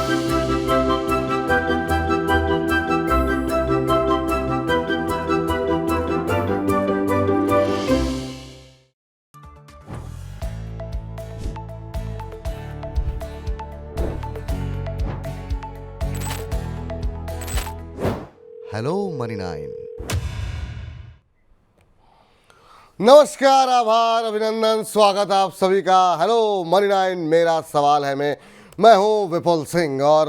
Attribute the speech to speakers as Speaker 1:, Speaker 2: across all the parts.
Speaker 1: Hello money nine. नमस्कार, आभार, अभिनंदन, स्वागत आप सभी का। हेलो मनी नाइन, मेरा सवाल है मैं हूं विपुल सिंह। और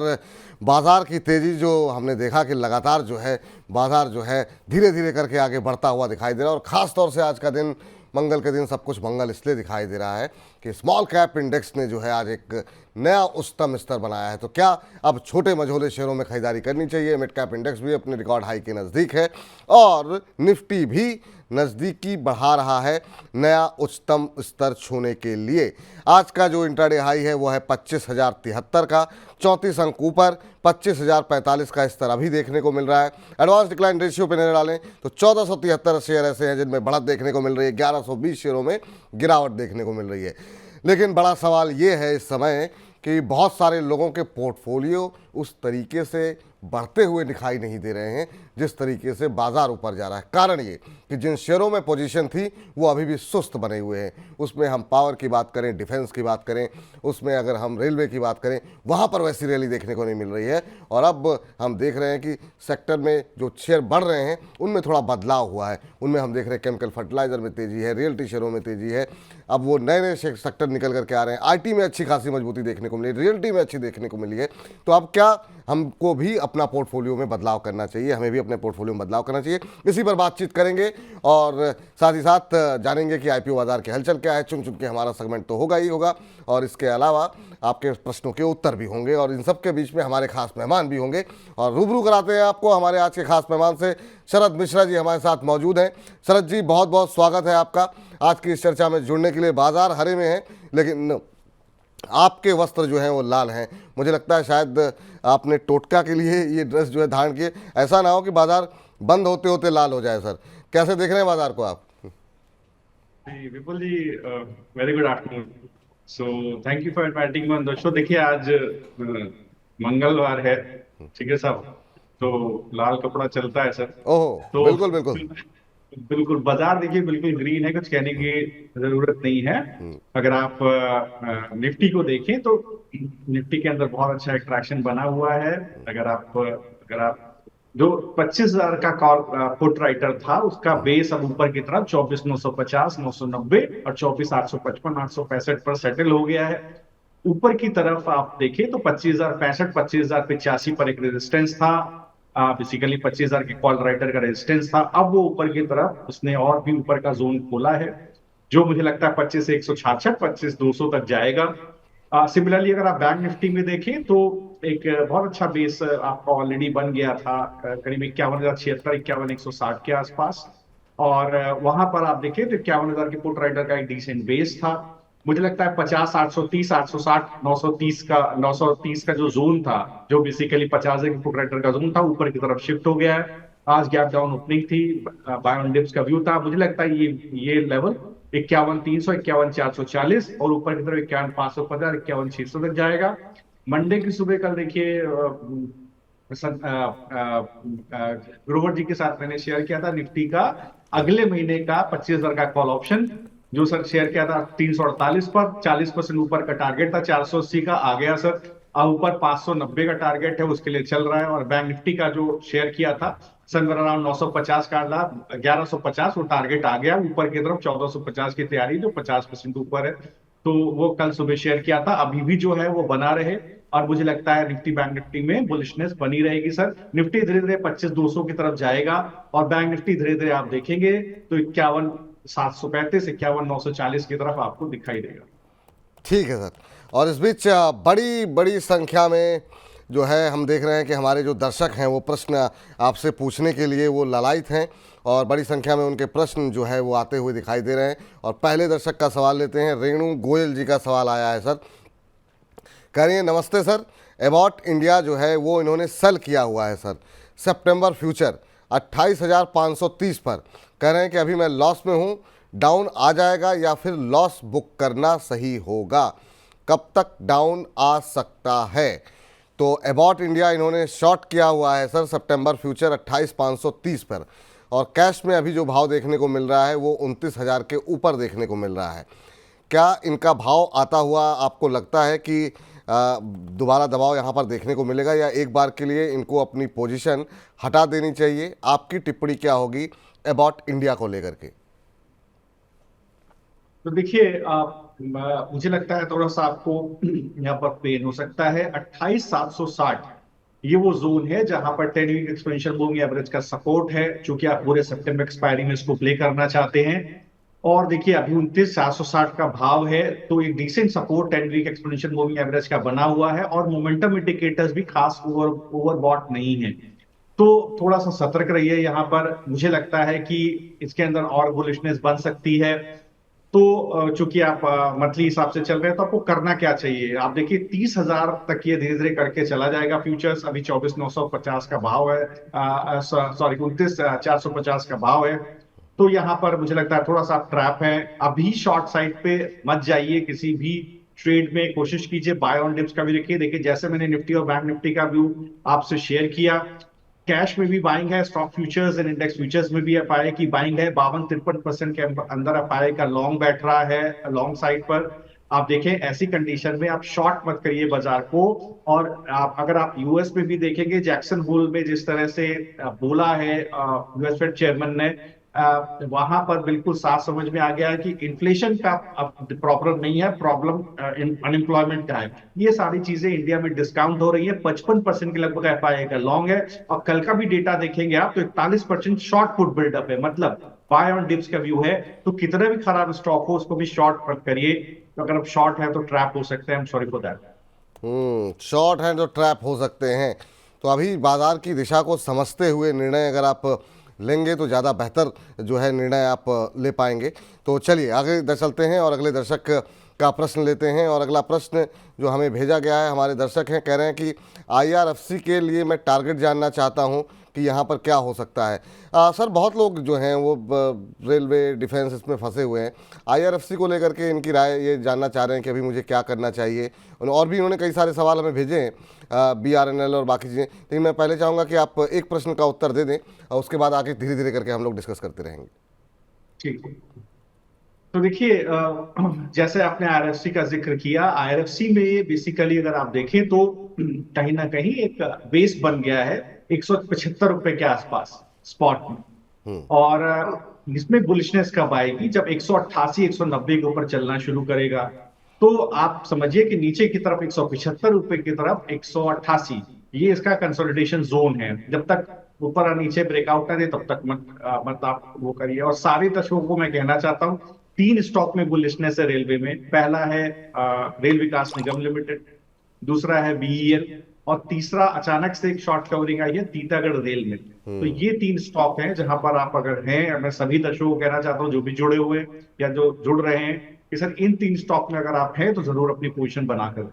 Speaker 1: बाजार की तेजी जो हमने देखा कि लगातार जो है बाजार जो है धीरे धीरे करके आगे बढ़ता हुआ दिखाई दे रहा है। और ख़ास तौर से आज का दिन, मंगल के दिन, सब कुछ मंगल इसलिए दिखाई दे रहा है कि स्मॉल कैप इंडेक्स ने जो है आज एक नया उच्चतम स्तर बनाया है। तो क्या अब छोटे मझोले शेयरों में खरीदारी करनी चाहिए? मिड कैप इंडेक्स भी अपने रिकॉर्ड हाई के नज़दीक है और निफ्टी भी नज़दीकी बढ़ा रहा है नया उच्चतम स्तर छूने के लिए। आज का जो इंट्राडे हाई है वो है 25,073 का, 34 अंक ऊपर 25,045 का स्तर अभी देखने को मिल रहा है। एडवांस डिक्लाइन रेशियो पे नजर डालें तो 1473 शेयर ऐसे हैं जिनमें बढ़त देखने को मिल रही है, 1120 शेयरों में गिरावट देखने को मिल रही है। लेकिन बड़ा सवाल ये है इस समय कि बहुत सारे लोगों के पोर्टफोलियो उस तरीके से बढ़ते हुए दिखाई नहीं दे रहे हैं जिस तरीके से बाजार ऊपर जा रहा है। कारण ये कि जिन शेयरों में पोजीशन थी वो अभी भी सुस्त बने हुए हैं। उसमें हम पावर की बात करें, डिफेंस की बात करें, उसमें अगर हम रेलवे की बात करें, वहाँ पर वैसी रैली देखने को नहीं मिल रही है। और अब हम देख रहे हैं कि सेक्टर में जो शेयर बढ़ रहे हैं उनमें थोड़ा बदलाव हुआ है। उनमें हम देख रहे हैं केमिकल फर्टिलाइजर में तेज़ी है, रियल्टी शेयरों में तेज़ी है। अब वो नए नए सेक्टर निकल करके आ रहे हैं। आईटी में अच्छी खासी मजबूती देखने को मिली, रियल्टी में अच्छी देखने को मिली है। तो अब क्या हमको भी अपना पोर्टफोलियो में बदलाव करना चाहिए? हमें भी अपने पोर्टफोलियो में बदलाव करना चाहिए। इसी पर बातचीत करेंगे और साथ ही साथ जानेंगे कि आईपीओ बाजार की हलचल क्या है। चुन चुन के हमारा सेगमेंट तो होगा ही होगा और इसके अलावा आपके प्रश्नों के उत्तर भी होंगे और इन सब के बीच में हमारे खास मेहमान भी होंगे। और रूबरू कराते हैं आपको हमारे आज के खास मेहमान से। शरद मिश्रा जी हमारे साथ मौजूद हैं। शरद जी, बहुत बहुत स्वागत है आपका आज की इस चर्चा में जुड़ने के लिए। बाजार हरे में है लेकिन आपके वस्त्र जो हैं वो लाल हैं। मुझे लगता है शायद आपने टोटका के लिए ये ड्रेस जो है धारण किए। ऐसा ना हो कि बाजार बंद होते होते लाल हो जाए। सर, कैसे देख रहे हैं बाजार को आप?
Speaker 2: Vipul ji, very good afternoon. So thank you for inviting me on the show. देखिए, आज मंगलवार है, ठीक है साहब, तो लाल कपड़ा चलता है सर।
Speaker 1: ओह,
Speaker 2: तो
Speaker 1: बिल्कुल बिल्कुल।
Speaker 2: बिल्कुल बाजार देखिए बिल्कुल ग्रीन है, कुछ कहने की जरूरत नहीं है। अगर आप निफ्टी को देखें तो निफ्टी के अंदर बहुत अच्छा एक ट्रैक्शन बना हुआ है। अगर आप जो 25,000 का कॉल पुट राइटर था उसका बेस अब ऊपर की तरफ 24,950, 990 और 24,855, 865 पर सेटल हो गया है। ऊपर की तरफ आप देखें तो 25,065, 25,085 पर एक रेजिस्टेंस था। बेसिकली 25,000 के कॉल राइटर का रेजिस्टेंस था। अब वो ऊपर की तरफ उसने और भी ऊपर का जोन खोला है जो मुझे लगता है 25 से 166, 25,200 तक जाएगा। सिमिलरली अगर आप बैंक निफ्टी में देखें तो एक बहुत अच्छा बेस आपका ऑलरेडी बन गया था, करीब 51,076, 51,160 के आसपास। और वहां पर आप देखें तो 51,000 के पुट राइटर का एक डिसेंट बेस था। मुझे लगता है 50, 830, 860, 930 का जो जोन था, जो बेसिकली 50 के पुट राइटर का जोन था, ऊपर की तरफ शिफ्ट हो गया है। आज गैप डाउन ओपनिंग थी, बाय ऑन डिप्स का व्यू था। मुझे लगता है ये लेवल 51,300, 51,440 और ऊपर की तरफ 51,550, 51,600 तक जाएगा। मंडे की सुबह कल देखिए ग्रोवर जी के साथ मैंने शेयर किया था निफ्टी का अगले महीने का 25,000 का कॉल ऑप्शन, जो सर शेयर किया था 348 पर, 40% ऊपर का टारगेट था, 480 का आ गया सर। अब ऊपर 590 का टारगेट है, उसके लिए चल रहा है। और बैंक निफ्टी का जो शेयर किया था समवेयर अराउंड 950 का था, 1150 वो टारगेट आ गया ऊपर की तरफ। 1450 की तैयारी जो 50% ऊपर है, तो वो कल सुबह शेयर किया था। अभी भी जो है वो बना रहे और मुझे लगता है निफ्टी बैंक निफ्टी में बुलिशनेस बनी रहेगी सर। निफ्टी धीरे धीरे 25,200 की तरफ जाएगा और बैंक निफ्टी धीरे धीरे आप देखेंगे तो 51,735, 51,940 की तरफ आपको दिखाई देगा।
Speaker 1: ठीक है सर। और इस बीच बड़ी बड़ी संख्या में जो है हम देख रहे हैं कि हमारे जो दर्शक हैं वो प्रश्न आपसे पूछने के लिए वो ललायत हैं और बड़ी संख्या में उनके प्रश्न जो है वो आते हुए दिखाई दे रहे हैं। और पहले दर्शक का सवाल लेते हैं। रेणु गोयल जी का सवाल आया है सर। कह रही हैं, नमस्ते सर, एबॉट इंडिया जो है वो इन्होंने सेल किया हुआ है सर, सितंबर फ्यूचर 28,530 पर। कह रहे हैं कि अभी मैं लॉस में हूँ, डाउन आ जाएगा या फिर लॉस बुक करना सही होगा? कब तक डाउन आ सकता है? तो अबाउट इंडिया इन्होंने शॉर्ट किया हुआ है सर सितंबर फ्यूचर 28,530 पर, और कैश में अभी जो भाव देखने को मिल रहा है वो 29,000 के ऊपर देखने को मिल रहा है। क्या इनका भाव आता हुआ आपको लगता है कि दोबारा दबाव यहाँ पर देखने को मिलेगा, या एक बार के लिए इनको अपनी पोजीशन हटा देनी चाहिए? आपकी टिप्पणी क्या होगी अबाउट इंडिया को लेकर के?
Speaker 2: तो देखिए, मुझे लगता है थोड़ा सा आपको यहाँ पर पेन हो सकता है। 28,760 ये वो जोन है जहां पर 10 वीक एक्सपेंशन मूविंग एवरेज का सपोर्ट है, चूंकि आप पूरे सितंबर एक्सपायरी में इसको प्ले करना चाहते हैं। और देखिए अभी 29,760 का भाव है, तो एक decent support 10 week expansion moving average का बना हुआ है, और मोमेंटम इंडिकेटर्स भी खास ओवरबॉट नहीं है। तो थोड़ा सा सतर्क रहिए यहाँ पर। मुझे लगता है कि इसके अंदर और बुलिशनेस बन सकती है। तो चूंकि आप मंथली हिसाब से चल रहे हैं, तो आपको करना क्या चाहिए? आप देखिए 30,000 तक ये धीरे धीरे करके चला जाएगा फ्यूचर्स। अभी 24,950 का भाव है, सॉरी 29,450 का भाव है। तो यहाँ पर मुझे लगता है थोड़ा सा ट्रैप है। अभी शॉर्ट साइड पे मत जाइए किसी भी ट्रेड में, कोशिश कीजिए बाय ऑन डिप्स का भी देखिए। देखिए जैसे मैंने निफ्टी और बैंक निफ्टी का व्यू आपसे शेयर किया, कैश में भी बाइंग है, stock futures and index futures में भी एफआईआई की बाइंग है। 52-53% के अंदर एफआईआई का लॉन्ग बैठ रहा है लॉन्ग साइड पर। आप देखें ऐसी कंडीशन में आप शॉर्ट मत करिए बाजार को। और अगर आप यूएस में भी देखेंगे, जैक्सन होल में जिस तरह से बोला है यूएस फेड चेयरमैन ने, वहां पर बिल्कुल साफ समझ में आ गया है कि इन्फ्लेशन का प्रॉब्लम नहीं है, प्रॉब्लम अनएम्प्लॉयमेंट का है। ये सारी चीजें इंडिया में डिस्काउंट हो रही है। 55% के लगभग एफआईआई का लॉन्ग है, और कल का भी डेटा देखेंगे आप तो 41% शॉर्ट पुट बिल्डअप है, मतलब बाय ऑन डिप्स का व्यू है। तो कितने भी खराब स्टॉक हो उसको भी शॉर्ट मत करिए। तो अगर आप शॉर्ट है तो ट्रैप हो सकते हैं। Sorry for that.
Speaker 1: शॉर्ट हैं तो ट्रैप हो सकते हैं। तो अभी बाजार की दिशा को समझते हुए निर्णय अगर आप लेंगे तो ज़्यादा बेहतर जो है निर्णय आप ले पाएंगे। तो चलिए आगे चलते हैं और अगले दर्शक का प्रश्न लेते हैं। और अगला प्रश्न जो हमें भेजा गया है, हमारे दर्शक हैं, कह रहे हैं कि आईआरएफसी के लिए मैं टारगेट जानना चाहता हूं कि यहाँ पर क्या हो सकता है। सर बहुत लोग जो हैं वो रेलवे डिफेंस इसमें फंसे हुए हैं। आईआरएफसी को लेकर के इनकी राय ये जानना चाह रहे हैं कि अभी मुझे क्या करना चाहिए। और भी इन्होंने कई सारे सवाल हमें भेजे हैं, BRNL और बाकी चीज़ें। लेकिन मैं पहले चाहूँगा कि आप एक प्रश्न का उत्तर दे दें और उसके बाद आगे धीरे धीरे करके हम लोग डिस्कस करते रहेंगे।
Speaker 2: ठीक है। तो देखिए, जैसे आपने आईआरएफसी का जिक्र किया, आईआरएफसी में बेसिकली अगर आप देखें तो कहीं ना कहीं एक बेस बन गया है 175 रुपए के आसपास स्पॉट में। और इसमें बुलिशनेस कब आएगी? जब 188 190 के ऊपर चलना शुरू करेगा। तो आप समझिए कि नीचे की तरफ 175 रुपए की तरफ 188, ये इसका कंसोलिडेशन जोन है। जब तक ऊपर और नीचे ब्रेकआउट ना दे तब तक मत आप वो करिए। और सारे दर्शकों को मैं कहना चाहता हूँ, 3 स्टॉक में बुलिशनेस है रेलवे में। पहला है रेल विकास निगम लिमिटेड, दूसरा है बीईएल, और तीसरा अचानक से एक शॉर्ट कवरिंग आई है तीतागढ़ रेल में। तो ये 3 स्टॉक हैं जहां पर आप अगर हैं, मैं सभी दर्शकों को कहना चाहता हूं जो भी जुड़े हुए या जो जुड़ रहे हैं कि सर इन 3 स्टॉक में अगर आप हैं तो जरूर अपनी पोजीशन बनाकर।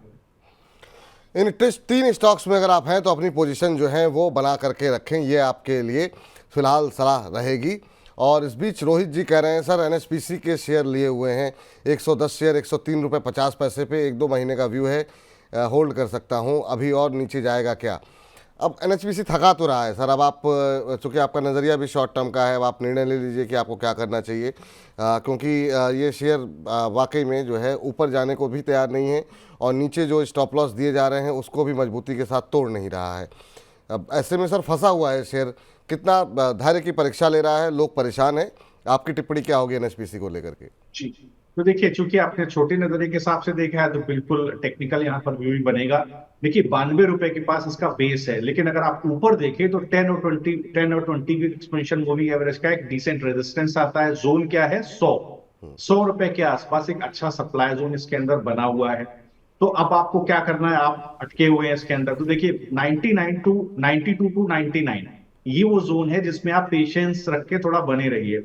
Speaker 1: इन 3 स्टॉक्स में अगर आप हैं तो अपनी पोजीशन जो है वो बना करके रखें, ये आपके लिए फिलहाल सलाह रहेगी। और इस बीच रोहित जी कह रहे हैं सर एनएचपीसी के शेयर लिए हुए हैं, 110 शेयर 103 रुपये 50 पैसे पे, 1-2 महीने का व्यू है, होल्ड कर सकता हूं, अभी और नीचे जाएगा क्या? अब एनएचपीसी थका तो रहा है सर। अब आप चूँकि आपका नज़रिया भी शॉर्ट टर्म का है, अब आप निर्णय ले लीजिए कि आपको क्या करना चाहिए, क्योंकि ये शेयर वाकई में जो है ऊपर जाने को भी तैयार नहीं है, और नीचे जो स्टॉप लॉस दिए जा रहे हैं उसको भी मजबूती के साथ तोड़ नहीं रहा है। अब ऐसे में सर फंसा हुआ है शेयर, कितना धैर्य की परीक्षा ले रहा है, लोग परेशान हैं। आपकी टिप्पणी क्या होगी एनएचपीसी को लेकर के?
Speaker 2: जी, तो देखिए चूंकि आपने छोटे नजरिए के हिसाब से देखा है तो बिल्कुल टेक्निकल यहाँ पर व्यू ही बनेगा। देखिए 92 रुपए के पास इसका बेस है, लेकिन अगर आप ऊपर देखें तो 10 और 20 की एक्सपेंशन मूविंग एवरेज का एक डिसेंट रेजिस्टेंस आता है। जोन क्या है? 100 रुपए के आसपास एक अच्छा सप्लाई जोन इसके अंदर बना हुआ है। तो अब आपको क्या करना है? आप अटके हुए हैं इसके अंदर। तो देखिए 92 टू 99 ये वो जोन है जिसमें आप पेशेंस रख के थोड़ा बने रहिए।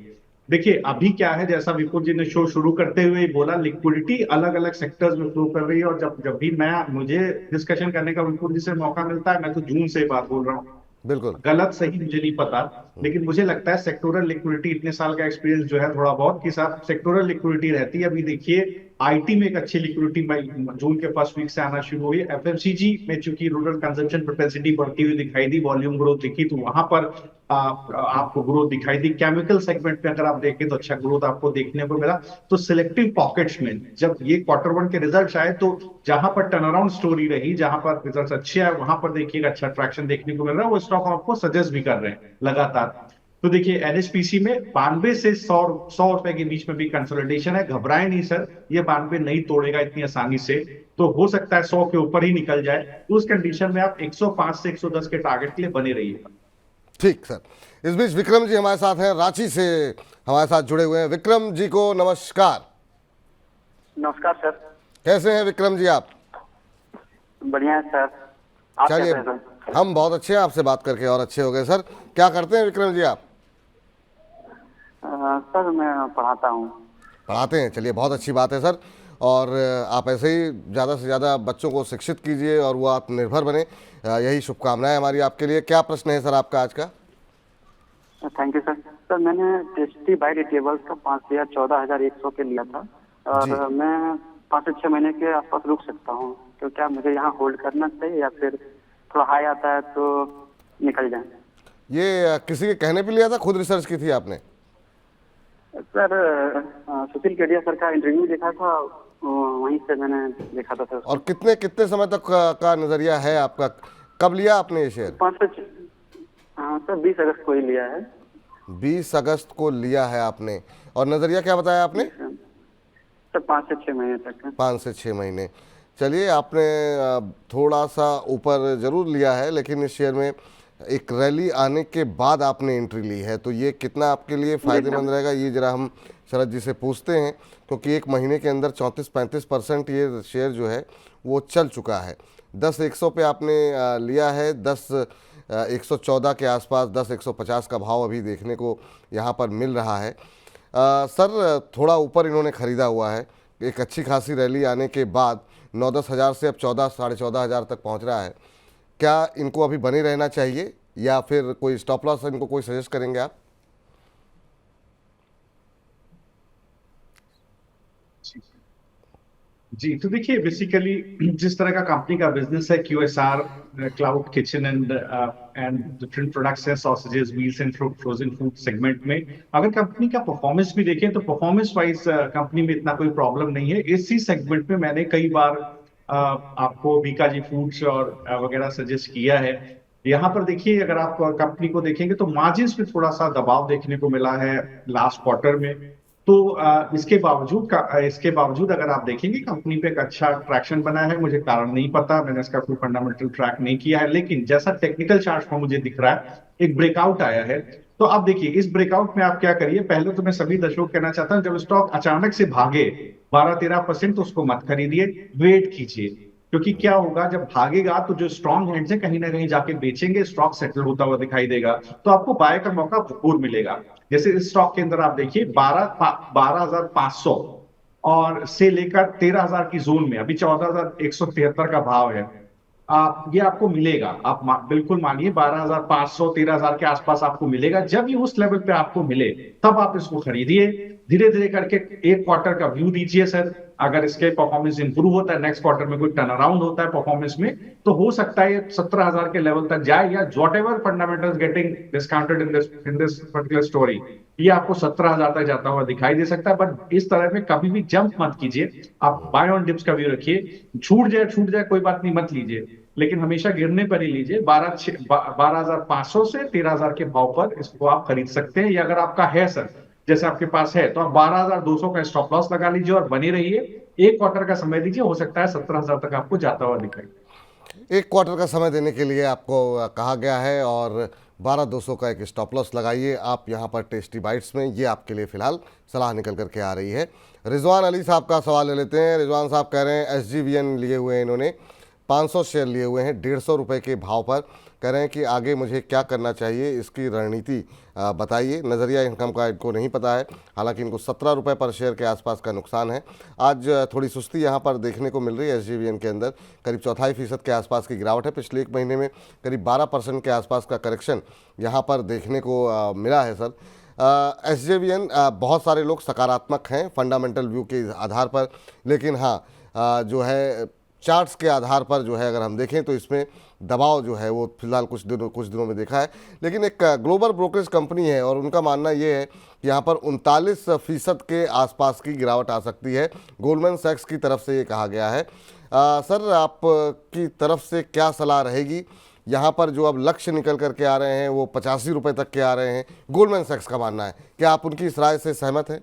Speaker 2: देखिए अभी क्या है, जैसा विपुल जी ने शो शुरू करते हुए बोला, लिक्विडिटी अलग अलग सेक्टर्स में फ्लो कर रही है। और जब जब भी मुझे डिस्कशन करने का विपुल जी से मौका मिलता है, मैं तो जून से बात बोल रहा हूँ,
Speaker 1: बिल्कुल।
Speaker 2: गलत सही मुझे नहीं पता, लेकिन मुझे लगता है सेक्टोरल लिक्विडिटी, इतने साल का एक्सपीरियंस जो है थोड़ा बहुत के साथ, सेक्टोरल लिक्विडिटी रहती है। अभी देखिए आईटी में एक अच्छी लिक्विडिटी मई जून के फर्स्ट वीक से आना शुरू हुई। एफएमसीजी में चूंकि रूरल कंजम्पशन प्रोपेंसिटी बढ़ती हुई दिखाई दी, वॉल्यूम ग्रोथ दिखी, तो वहां पर आपको ग्रोथ दिखाई दी। केमिकल सेगमेंट में अगर आप देखें तो अच्छा ग्रोथ आपको देखने को मिला। तो सिलेक्टिव पॉकेट्स में जब ये क्वार्टर वन के रिजल्ट आए, तो जहां पर टर्न अराउंड स्टोरी रही, जहां पर रिजल्ट अच्छे आए, वहां पर देखिएगा अच्छा ट्रैक्शन देखने को मिल रहा है। वो स्टॉक आपको सजेस्ट भी कर रहे हैं लगातार। तो देखिए एनएचपीसी में 92 से 100 रुपए के बीच में भी कंसोलिडेशन है। घबराए नहीं सर, ये 92 नहीं तोड़ेगा इतनी आसानी से, तो हो सकता है 100 के ऊपर ही निकल जाए। उस कंडीशन में आप 105 से 110 के टारगेट के लिए बने रहिएगा।
Speaker 1: ठीक सर। इस बीच विक्रम जी हमारे साथ हैं, रांची से हमारे साथ जुड़े हुए हैं। विक्रम जी को नमस्कार।
Speaker 3: नमस्कार सर।
Speaker 1: कैसे हैं विक्रम जी आप?
Speaker 3: बढ़िया है सर। आप
Speaker 1: चलिए,
Speaker 3: कैसे हैं सर?
Speaker 1: हम बहुत अच्छे हैं, आपसे बात करके और अच्छे हो गए सर। क्या करते हैं विक्रम जी आप?
Speaker 3: सर मैं पढ़ाता हूँ।
Speaker 1: पढ़ाते हैं, चलिए बहुत अच्छी बात है सर। और आप ऐसे ही ज़्यादा से ज़्यादा बच्चों को शिक्षित कीजिए और वो आत्मनिर्भर बने, यही शुभकामनाएं हमारी आपके लिए। क्या प्रश्न है सर आपका आज का?
Speaker 3: Thank you sir. सर मैंने टेस्टी बाई टेबल्स का 5,000 14,100 के लिया था,
Speaker 1: जी।
Speaker 3: और मैं 5 से 6 महीने के आसपास रुक सकता हूँ, तो क्या मुझे यहाँ होल्ड करना चाहिए या फिर थोड़ा हाई आता है तो निकल जाए?
Speaker 1: ये किसी के कहने पे लिया था, खुद रिसर्च की थी आपने?
Speaker 3: सर सुशील केडिया सर का इंटरव्यू देखा था, वहीं से मैंने देखा था सर।
Speaker 1: और कितने कितने समय तक का नज़रिया है आपका? कब लिया आपने ये शेयर?
Speaker 3: 5 से हाँ सर 20 अगस्त को ही लिया है।
Speaker 1: 20 अगस्त को लिया है आपने, और नज़रिया क्या बताया आपने?
Speaker 3: सर 5 से 6 महीने तक है।
Speaker 1: 5 से 6 महीने। चलिए, आपने थोड़ा सा ऊपर ज़रूर लिया है, लेकिन इस शेयर में एक रैली आने के बाद आपने एंट्री ली है, तो ये कितना आपके लिए फ़ायदेमंद रहेगा, ये ज़रा हम शरद जी से पूछते हैं। क्योंकि एक महीने के अंदर 34-35% ये शेयर जो है वो चल चुका है। 10-100 पे आपने लिया है, 10-114 के आसपास, 10-150 का भाव अभी देखने को यहाँ पर मिल रहा है। सर थोड़ा ऊपर इन्होंने ख़रीदा हुआ है, एक अच्छी खासी रैली आने के बाद 9-10 हज़ार से अब 14 साढ़े 14 हज़ार तक पहुँच रहा है। क्या इनको अभी बने रहना चाहिए या फिर कोई स्टॉप लॉस इनको कोई सजेस्ट करेंगे आप?
Speaker 2: जी, तो देखिए बेसिकली जिस तरह का कंपनी का बिजनेस है, QSR, cloud kitchen and different products है, sausages, meals and frozen food segment में, अगर कंपनी का परफॉर्मेंस भी देखें तो परफॉर्मेंस वाइज कंपनी में इतना कोई प्रॉब्लम नहीं है। इसी सेगमेंट में मैंने कई बार आपको बीकाजी फूड्स और वगैरह सजेस्ट किया है। यहाँ पर देखिए अगर आप कंपनी को देखेंगे तो मार्जिन्स में थोड़ा सा दबाव देखने को मिला है लास्ट क्वार्टर में। तो इसके बावजूद अगर आप देखेंगे कंपनी पे एक अच्छा ट्रैक्शन बना है। मुझे कारण नहीं पता, मैंने इसका कोई फंडामेंटल ट्रैक नहीं किया है, लेकिन जैसा टेक्निकल चार्ट में मुझे दिख रहा है एक ब्रेकआउट आया है। तो आप देखिए इस ब्रेकआउट में आप क्या करिए, पहले तो मैं सभी दर्शकों को कहना चाहता हूं, जब स्टॉक अचानक से भागे 12-13% तो उसको मत खरीदिए, वेट कीजिए। क्योंकि क्या होगा जब भागेगा तो जो स्ट्रॉन्ग हैंड्स है कहीं ना कहीं जाके बेचेंगे, स्टॉक सेटल होता हुआ दिखाई देगा, तो आपको बाय का मौका भरपूर मिलेगा। जैसे इस स्टॉक के अंदर आप देखिए 12,500 और से लेकर 13,000 की जोन में अभी 14,173 का भाव है। ये आपको मिलेगा, आप बिल्कुल मानिए 12,500 13,000 के आसपास आपको मिलेगा। जब ये उस लेवल पे आपको मिले तब आप इसको खरीदिए। धीरे धीरे करके एक क्वार्टर का व्यू दीजिए सर। अगर इसके परफॉर्मेंस इंप्रूव होता है, नेक्स्ट क्वार्टर में कोई टर्न अराउंड होता है परफॉर्मेंस में, तो हो सकता है 17,000 के लेवल तक जाए, या what ever fundamentals getting discounted in this particular story, ये आपको 17,000 तक जाता हुआ दिखाई दे सकता है। बट इस तरह में कभी भी जंप मत कीजिए, आप बाय ऑन डिप्स का व्यू रखिए। छूट जाए कोई बात नहीं, मत लीजिए, लेकिन हमेशा गिरने पर ही लीजिए। 12,500 से 13,000 के भाव पर इसको आप खरीद सकते हैं, या अगर आपका है सर, जैसे आपके पास है, तो आप 12,200 का स्टॉप लॉस लगा लीजिए और बने रहिए। एक क्वार्टर का समय दीजिए, हो सकता है 17,000 तक आपको जाता हुआ दिखाई।
Speaker 1: एक क्वार्टर का समय देने के लिए आपको कहा गया है, और 12,200 का एक स्टॉप लॉस लगाइए आप यहाँ पर टेस्टी बाइट्स में। ये आपके लिए फिलहाल सलाह निकल करके आ रही है। रिजवान अली साहब का सवाल ले लेते हैं। रिजवान साहब कह रहे हैं SGVN लिए हुए हैं इन्होंने, 500 शेयर लिए हुए हैं 150 रुपये के भाव पर। कह रहे हैं कि आगे मुझे क्या करना चाहिए, इसकी रणनीति बताइए। नज़रिया इनकम का इनको नहीं पता है। हालांकि इनको 17 रुपये पर शेयर के आसपास का नुकसान है। आज थोड़ी सुस्ती यहाँ पर देखने को मिल रही है। एसजेवीएन के अंदर करीब 4.5% के आसपास की गिरावट है। पिछले एक महीने में करीब 12% के आसपास का करेक्शन यहाँ पर देखने को मिला है सर। एसजेवीएन बहुत सारे लोग सकारात्मक हैं फंडामेंटल व्यू के आधार पर, लेकिन हाँ जो है चार्ट्स के आधार पर जो है अगर हम देखें तो इसमें दबाव जो है वो फिलहाल कुछ दिनों में देखा है। लेकिन एक ग्लोबल ब्रोकरेज कंपनी है और उनका मानना ये है कि यहाँ पर 39% के आसपास की गिरावट आ सकती है। गोल्डमैन सैक्स की तरफ से ये कहा गया है। सर आपकी तरफ से क्या सलाह रहेगी? यहाँ पर जो अब लक्ष्य निकल करके आ रहे हैं वो 85 रुपये तक के आ रहे हैं, गोल्डमैन सैक्स का मानना है। क्या आप उनकी इस राय से सहमत हैं?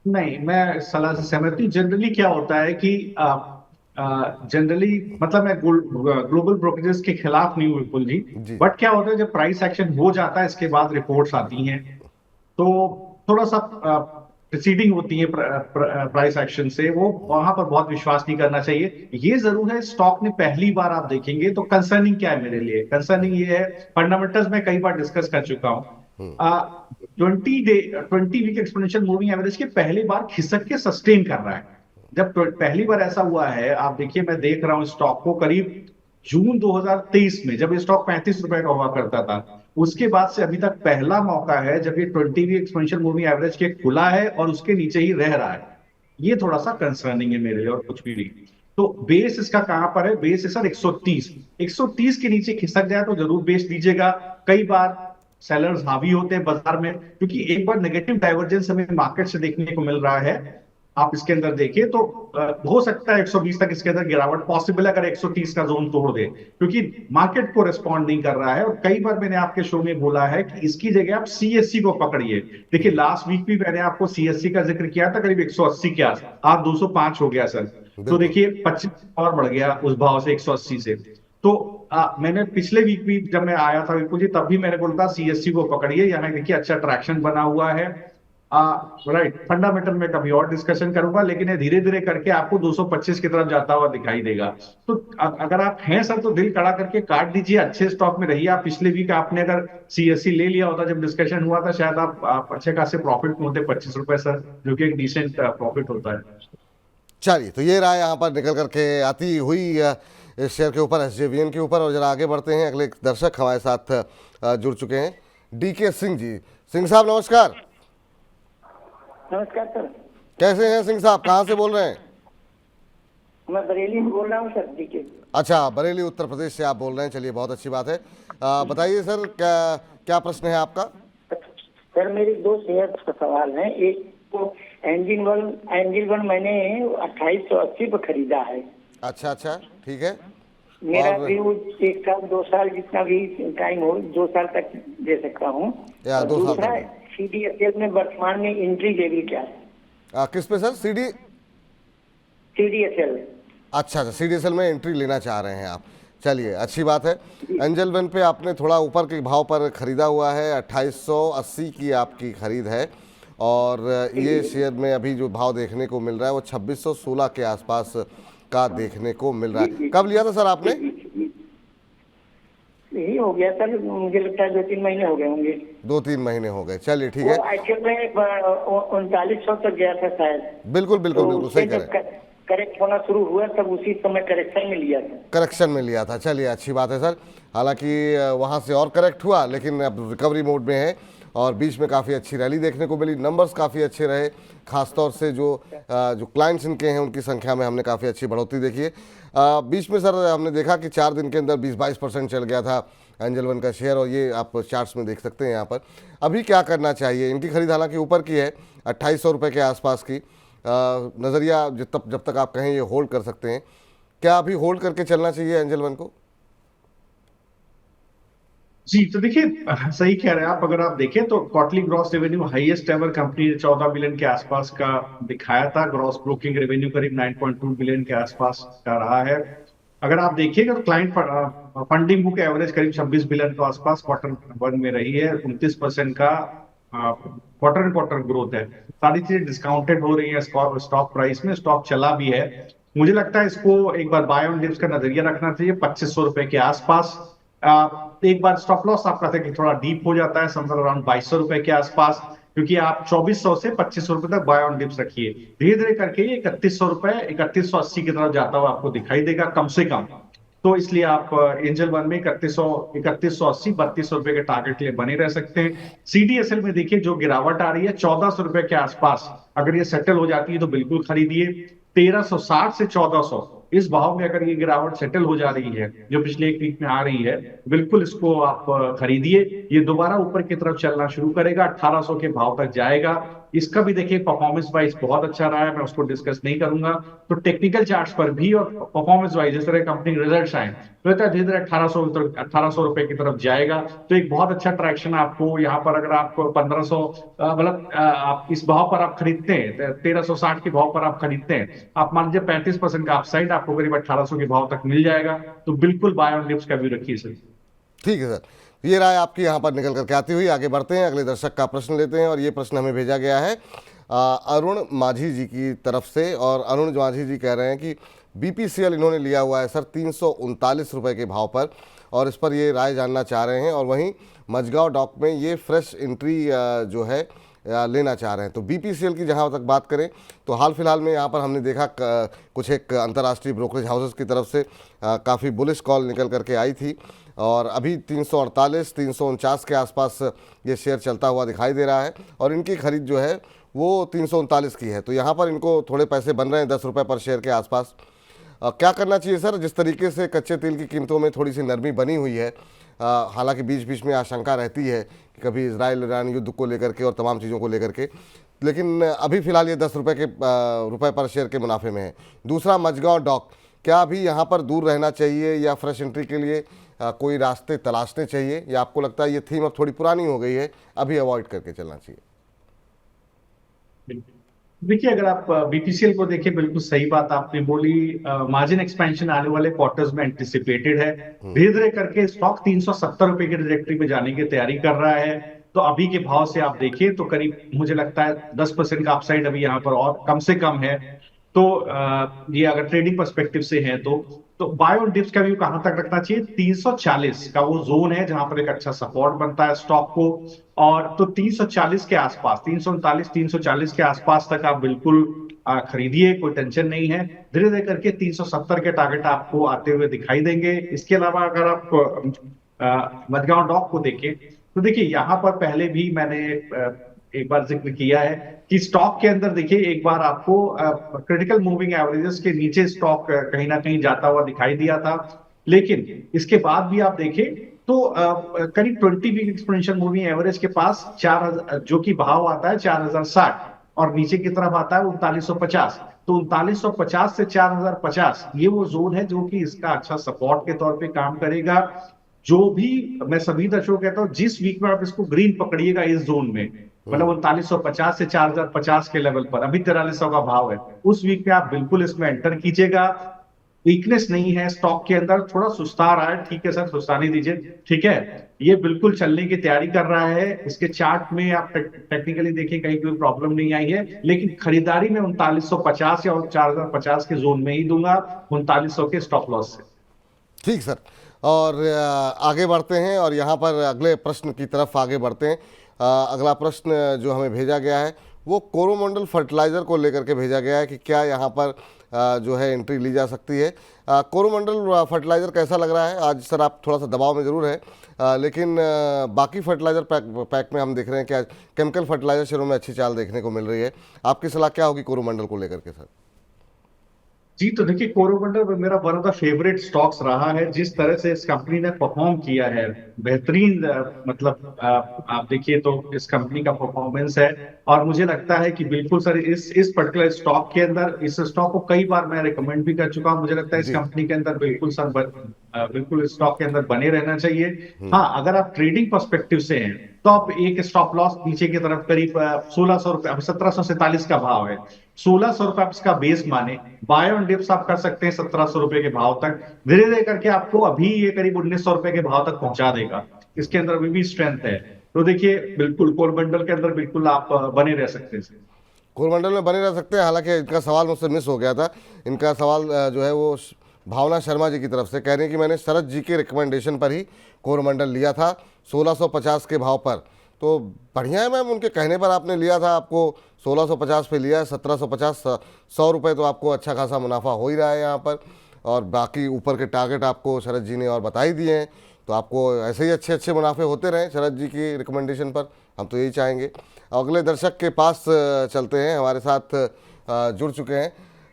Speaker 2: नहीं, मैं सलाह से सहमत हूँ। जनरली क्या होता है कि जनरली मतलब मैं ग्लोबल ब्रोकरेजेस के खिलाफ नहीं हूँ विपुल जी, बट क्या होता है जब प्राइस एक्शन हो जाता है इसके बाद रिपोर्ट्स आती हैं तो थोड़ा सा प्रिसीडिंग होती है प्राइस एक्शन से, वो वहां पर बहुत विश्वास नहीं करना चाहिए। ये जरूर है स्टॉक ने पहली बार आप देखेंगे तो कंसर्निंग क्या है मेरे लिए, कंसर्निंग ये है फंडामेंटल्स में कई बार डिस्कस कर चुका हूँ। 20 वीक एक्सपोनेंशियल मूविंग एवरेज के पहली बार खिसक के सस्टेन कर रहा है। जब पहली बार ऐसा हुआ है, आप देखिए मैं देख रहा हूं स्टॉक को करीब जून 2023 में जब ये स्टॉक 35 रुपए का हुआ करता था, उसके बाद से अभी तक पहला मौका है जब ये 20 वीक एक्सपोनेंशियल मूविंग एवरेज के खुला है और उसके नीचे ही रह रहा है। ये थोड़ा सा कंसर्निंग है मेरे लिए और कुछ भी नहीं। तो बेस इसका कहां पर है? बेस है सर 130 के नीचे खिसक जाए तो जरूर बेच दीजिएगा। कई बार सेलर्स हावी होते हैं बाजार में, क्योंकि एक बार नेगेटिव डाइवर्जेंस हमें मार्केट से देखने को मिल रहा है। आप इसके अंदर देखिए तो हो सकता है 120 तक इसके अंदर गिरावट पॉसिबल है अगर 130 का जोन तोड़ दे, क्योंकि मार्केट को रिस्पॉन्ड नहीं कर रहा है। और कई बार मैंने आपके शो में बोला है कि इसकी जगह आप सीएससी को पकड़िए। देखिए लास्ट वीक भी मैंने आपको सीएससी का जिक्र किया था करीब 180 के आस, आज 205 हो गया सर। तो देखिए 25 और बढ़ गया उस भाव से 180 से। तो मैंने पिछले वीक भी जब मैं आया था विपुल जी तब भी मैंने बोला था सीएससी को पकड़िए, यहाँ देखिए अच्छा ट्रैक्शन बना हुआ है। राइट, फंडामेंटल में कभी और डिस्कशन करूंगा, लेकिन ये धीरे धीरे करके आपको 225 की तरफ जाता हुआ दिखाई देगा। तो अगर आप हैं सर तो दिल कड़ा करके काट दीजिए, अच्छे स्टॉक में रहिए। आप पिछले वीक आपने अगर सीएससी ले लिया होता जब डिस्कशन हुआ था, शायद आप अच्छे खासे प्रॉफिट में होते 25 रुपए सर, जो कि एक डिसेंट प्रॉफिट होता है।
Speaker 1: चलिए, तो ये राय यहाँ पर निकल करके आती हुई इस शेयर के ऊपर, एसजेवीएन के ऊपर। और जरा आगे बढ़ते हैं, अगले दर्शक हमारे साथ जुड़ चुके हैं, डीके सिंह जी। सिंह साहब नमस्कार।
Speaker 4: नमस्कार सर।
Speaker 1: कैसे हैं सिंह साहब, कहाँ से बोल रहे हैं?
Speaker 4: मैं बरेली से बोल रहा हूँ सर, डीके।
Speaker 1: अच्छा, बरेली उत्तर प्रदेश से आप बोल रहे हैं, चलिए बहुत अच्छी बात है। बताइए सर क्या प्रश्न है आपका?
Speaker 4: सर मेरे दो शेयर का सवाल है। एक तो एंजिल वन मैंने 2880 पर खरीदा है।
Speaker 1: अच्छा, ठीक है।
Speaker 4: मेरा भी 1 साल 2 साल जितना भी टाइम हो, 2 साल तक दे सकता हूँ।
Speaker 1: या 2 साल
Speaker 4: दूसरा सीडीएसएल में वर्तमान में एंट्री लेनी क्या है?
Speaker 1: किस पे सर?
Speaker 4: सीडीएसएल।
Speaker 1: अच्छा, सीडीएसएल में एंट्री लेना चाह रहे हैं आप, चलिए अच्छी बात है। एंजल वन पे आपने थोड़ा ऊपर के भाव पर खरीदा हुआ है, 2880 की आपकी खरीद है। और ये शेयर में अभी जो भाव देखने को मिल रहा है वो 2616 के आसपास का देखने को मिल रहा है। कब लिया था सर आपने?
Speaker 4: यही हो गया सर, मुझे लगता है 2-3 महीने हो गए होंगे।
Speaker 1: 2-3 महीने हो गए, चलिए ठीक है।
Speaker 4: एक्चुअल में 3900 तक गया था शायद।
Speaker 1: बिल्कुल सही करें।
Speaker 4: करेक्ट होना शुरू हुआ तब उसी समय करेक्शन में लिया था। चलिए अच्छी बात है सर। हालांकि वहां से और करेक्ट हुआ, लेकिन अब रिकवरी मोड में है और बीच में काफ़ी अच्छी रैली देखने को मिली। नंबर्स काफ़ी अच्छे रहे, खासतौर से जो क्लाइंट्स इनके हैं उनकी संख्या में हमने काफ़ी अच्छी बढ़ोतरी देखी है। बीच में सर हमने देखा कि 4 दिन के अंदर 20-22% चल गया था एंजल वन का शेयर, और ये आप चार्ट्स में देख सकते हैं यहाँ पर। अभी क्या करना चाहिए? इनकी खरीद हालांकि ऊपर की है 2800 रुपये के आसपास की। नज़रिया जब तक आप कहें ये होल्ड कर सकते हैं, क्या अभी होल्ड करके चलना चाहिए एंजल वन को?
Speaker 2: जी, तो देखिए सही कह रहे हैं आप। अगर आप देखें तो quarterly gross revenue highest ever company ने 14 बिलियन के आसपास का दिखाया था। ग्रॉस ब्रोकिंग रेवेन्यू करीब 9.2 बिलियन के आसपास का रहा है। अगर आप देखिएगा तो क्लाइंट फंडिंग बुक एवरेज करीब 26 बिलियन के आसपास Q1 में रही है। 29% का क्वार्टर ग्रोथ है। सारी चीजें डिस्काउंटेड हो रही है स्टॉक प्राइस में, स्टॉक चला भी है। मुझे लगता है इसको एक बार बाय ऑन डिप्स का नजरिया रखना चाहिए 2500 रुपए के आसपास। एक बार स्टॉप लॉस आपका था कि थोड़ा डीप हो जाता है, समवेयर अराउंड 2200 रुपए के आसपास, क्योंकि आप 2400 से 2500 रुपए तक बाय ऑन डिप्स रखिए। धीरे धीरे करके ये 3100 रुपए 3180 की तरफ जाता हुआ आपको दिखाई देगा कम से कम। तो इसलिए आप एंजल वन में 3180 3200 रुपए के टारगेट के लिए बने रह सकते हैं। सीडीएसएल में देखिए जो गिरावट आ रही है 1400 रुपए के आसपास, अगर ये सेटल हो जाती है तो बिल्कुल खरीदिए। 1360 से 1400 इस भाव में अगर ये गिरावट सेटल हो जा रही है जो पिछले एक वीक में आ रही है, बिल्कुल इसको आप खरीदिए। ये दोबारा ऊपर की तरफ चलना शुरू करेगा, 1800 के भाव तक जाएगा। इसका भी देखिए परफॉर्मेंस वाइज बहुत अच्छा रहा है, मैं उसको डिस्कस नहीं करूंगा। तो टेक्निकल चार्ट्स पर भी और परफॉर्मेंस वाइज जिस तरह कंपनी रिजल्ट्स आए तो धीरे धीरे 1800 रुपए की तरफ जाएगा। तो एक बहुत अच्छा ट्रैक्शन आपको यहाँ पर, अगर आप 1500 मतलब आप इस भाव पर आप खरीदते हैं, 1360 के भाव पर आप खरीदते हैं, आप मान लीजिए 35% का अपसाइड आपको करीब 1800 के भाव तक मिल जाएगा। तो बिल्कुल बाय ऑन डिप्स का व्यू रखिए सर।
Speaker 1: ठीक है सर, ये राय आपकी यहाँ पर निकल करके आती हुई। आगे बढ़ते हैं, अगले दर्शक का प्रश्न लेते हैं और ये प्रश्न हमें भेजा गया है अरुण माझी जी की तरफ से। और अरुण माझी जी कह रहे हैं कि बीपीसीएल इन्होंने लिया हुआ है सर 339 रुपये के भाव पर, और इस पर ये राय जानना चाह रहे हैं। और वहीं मझगांव डॉक में ये फ्रेश एंट्री जो है लेना चाह रहे हैं। तो बीपीसीएल की जहां तक बात करें तो हाल फिलहाल में यहाँ पर हमने देखा कुछ एक अंतर्राष्ट्रीय ब्रोकरेज हाउसेस की तरफ से काफ़ी बुलिश कॉल निकल करके आई थी, और अभी 348 349 के आसपास ये शेयर चलता हुआ दिखाई दे रहा है, और इनकी खरीद जो है वो 339 की है। तो यहाँ पर इनको थोड़े पैसे बन रहे हैं 10 रुपये पर शेयर के आसपास। क्या करना चाहिए सर? जिस तरीके से कच्चे तेल की कीमतों में थोड़ी सी नरमी बनी हुई है, हालांकि बीच बीच में आशंका रहती है कि कभी इजराइल ईरान युद्ध को लेकर के और तमाम चीज़ों को लेकर के, लेकिन अभी फिलहाल ये 10 रुपये पर शेयर के मुनाफे में है। दूसरा मझगांव डॉक, क्या अभी यहाँ पर दूर रहना चाहिए या फ्रेश एंट्री के लिए कोई रास्ते तलाशने चाहिए, या आपको लगता है ये थीम अब थोड़ी पुरानी हो गई है, अभी अवॉइड करके चलना चाहिए?
Speaker 2: देखिए अगर आप बीपीसीएल को देखिए, बिल्कुल सही बात आपने बोली, मार्जिन एक्सपेंशन आने वाले क्वार्टर्स में एंटिसिपेटेड है। धीरे धीरे करके स्टॉक 370 रुपए की ट्रेजेक्टरी पे जाने की तैयारी कर रहा है। तो अभी के भाव से आप देखिए तो करीब मुझे लगता है 10% का अपसाइड अभी यहाँ पर और कम से कम है। तो ये अगर ट्रेडिंग पर्सपेक्टिव से है तो बाय ऑन डिप्स का व्यू कहां तक रखना चाहिए? 340 का वो जोन है जहां पर एक अच्छा सपोर्ट बनता है स्टॉक को। और तो 340 के आसपास, 339 340 के आसपास तक आप बिल्कुल खरीदिए, कोई टेंशन नहीं है। धीरे धीरे करके 370 के टारगेट आपको आते हुए दिखाई देंगे। इसके अलावा अगर आप मझगांव डॉक को देखें तो देखिए यहाँ पर पहले भी मैंने एक बार जिक्र किया है कि स्टॉक के अंदर देखिए एक बार आपको क्रिटिकल मूविंग एवरेजेस के नीचे स्टॉक कहीं ना कहीं जाता हुआ दिखाई दिया था, लेकिन इसके बाद भी आप देखें तो करीब 20 वीक एक्सपोनेंशियल मूविंग एवरेज के पास 4000 जो कि भाव आता है 4060 और नीचे की तरफ आता है 3950। तो 3950 से 4050 ये वो जोन है जो कि इसका अच्छा सपोर्ट के तौर पे काम करेगा। जो भी मैं सभी दर्शकों को कहता हूं, जिस वीक में आप इसको ग्रीन पकड़िएगा इस जोन में, मतलब 3950 से 4050 के लेवल पर, अभी 4300 का भाव है, उस वीक में आप बिल्कुल इसमें एंटर कीजिएगा। वीकनेस नहीं है स्टॉक के अंदर, थोड़ा सुस्ता रहा है, ठीक है सर, सुस्ताने दीजिए, ठीक है। ये बिल्कुल चलने की तैयारी कर रहा है। इसके चार्ट में आप टेक्निकली देखिए कहीं कोई प्रॉब्लम नहीं आई है, लेकिन खरीदारी में 3950 या 4050 के जोन में ही दूंगा, 3900 के स्टॉप लॉस से।
Speaker 1: ठीक सर, और आगे बढ़ते हैं और यहाँ पर अगले प्रश्न की तरफ आगे बढ़ते हैं। अगला प्रश्न जो हमें भेजा गया है वो कोरोमंडल फर्टिलाइज़र को लेकर के भेजा गया है कि क्या यहाँ पर जो है एंट्री ली जा सकती है। कोरोमंडल फर्टिलाइज़र कैसा लग रहा है? आज सर आप थोड़ा सा दबाव में ज़रूर है, लेकिन बाकी फर्टिलाइज़र पैक में हम देख रहे हैं कि आज केमिकल फर्टिलाइज़र शेयरों में अच्छी चाल देखने को मिल रही है। आपकी सलाह क्या होगी कोरोमंडल को लेकर के सर?
Speaker 2: जी तो देखिए कोरोमंडल मेरा one of the favourite stocks रहा है। जिस तरह से इस कंपनी ने परफॉर्म किया है, बेहतरीन, मतलब आप देखिए तो इस कंपनी का परफॉर्मेंस है। और मुझे लगता है कि बिल्कुल सर इस पर्टिकुलर स्टॉक के अंदर, इस स्टॉक को कई बार मैं रिकमेंड भी कर चुका हूं, मुझे लगता है इस कंपनी के अंदर बिल्कुल सर बिल्कुल इस स्टॉक के अंदर बने रहना चाहिए। हाँ, अगर आप ट्रेडिंग पर्सपेक्टिव से हैं तो आप एक स्टॉप लॉस नीचे की तरफ करीब 1600 रुपए, 1747 का भाव है, 1600 रुपए इसका बेस माने, बाय ऑन डिप्स आप कर सकते हैं 1700 रुपए के भाव तक। धीरे धीरे करके आपको अभी ये करीब 1900 रुपए के भाव तक पहुंचा देगा। इसके अंदर भी स्ट्रेंथ है। तो देखिए बिल्कुल कोरोमंडल के अंदर बिल्कुल आप बने रह सकते हैं।
Speaker 1: कोरमंडल में बने रह सकते हैं। हालांकि इनका सवाल मुझसे मिस हो गया था। इनका सवाल जो है वो भावना शर्मा जी की तरफ से कह रही हैं कि मैंने शरद जी के रिकमेंडेशन पर ही कोरमंडल लिया था 1650 के भाव पर। तो बढ़िया है मैम, उनके कहने पर आपने लिया था, आपको 1650 पे लिया है। 1750 100 रुपये तो आपको अच्छा खासा मुनाफा हो ही रहा है यहाँ पर, और बाकी ऊपर के टारगेट आपको शरद जी ने और बता ही दिए हैं। तो आपको ऐसे ही अच्छे अच्छे मुनाफे होते रहें शरद जी की रिकमेंडेशन पर, हम तो यही चाहेंगे। अगले दर्शक के पास चलते हैं, हमारे साथ जुड़ चुके हैं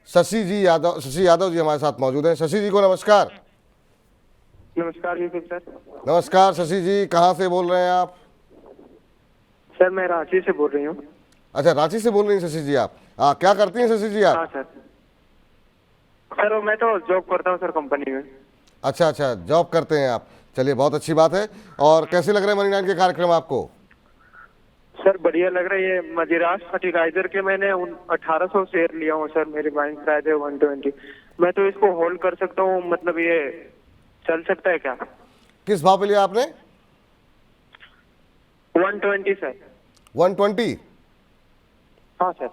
Speaker 1: शशि जी यादव। शशि यादव जी हमारे साथ मौजूद हैं। शशि जी को नमस्कार।
Speaker 5: नमस्कार यूसुफ सर।
Speaker 1: नमस्कार शशि जी, कहाँ से बोल रहे हैं आप?
Speaker 5: सर मैं रांची से बोल रही हूँ।
Speaker 1: अच्छा, रांची से बोल रही हैं शशि जी आप। क्या करती हैं शशि जी आप?
Speaker 5: हाँ सर। सर मैं तो जॉब करता हूँ सर कंपनी में।
Speaker 1: अच्छा अच्छा, जॉब करते हैं आप, चलिए बहुत अच्छी बात है। और कैसे लग रहे हैं मनी नाइन के कार्यक्रम आपको?
Speaker 5: सर बढ़िया लग रहा है। ये मदिरास फर्टिलाइजर के मैंने 1800 शेयर लिया हूँ सर, मेरी बाइंग प्राइस है 120। मैं तो इसको होल्ड कर सकता हूँ, मतलब ये चल सकता है क्या?
Speaker 1: किस भाव पे लिया आपने?
Speaker 5: 120 सर।
Speaker 1: 120?
Speaker 5: हाँ सर।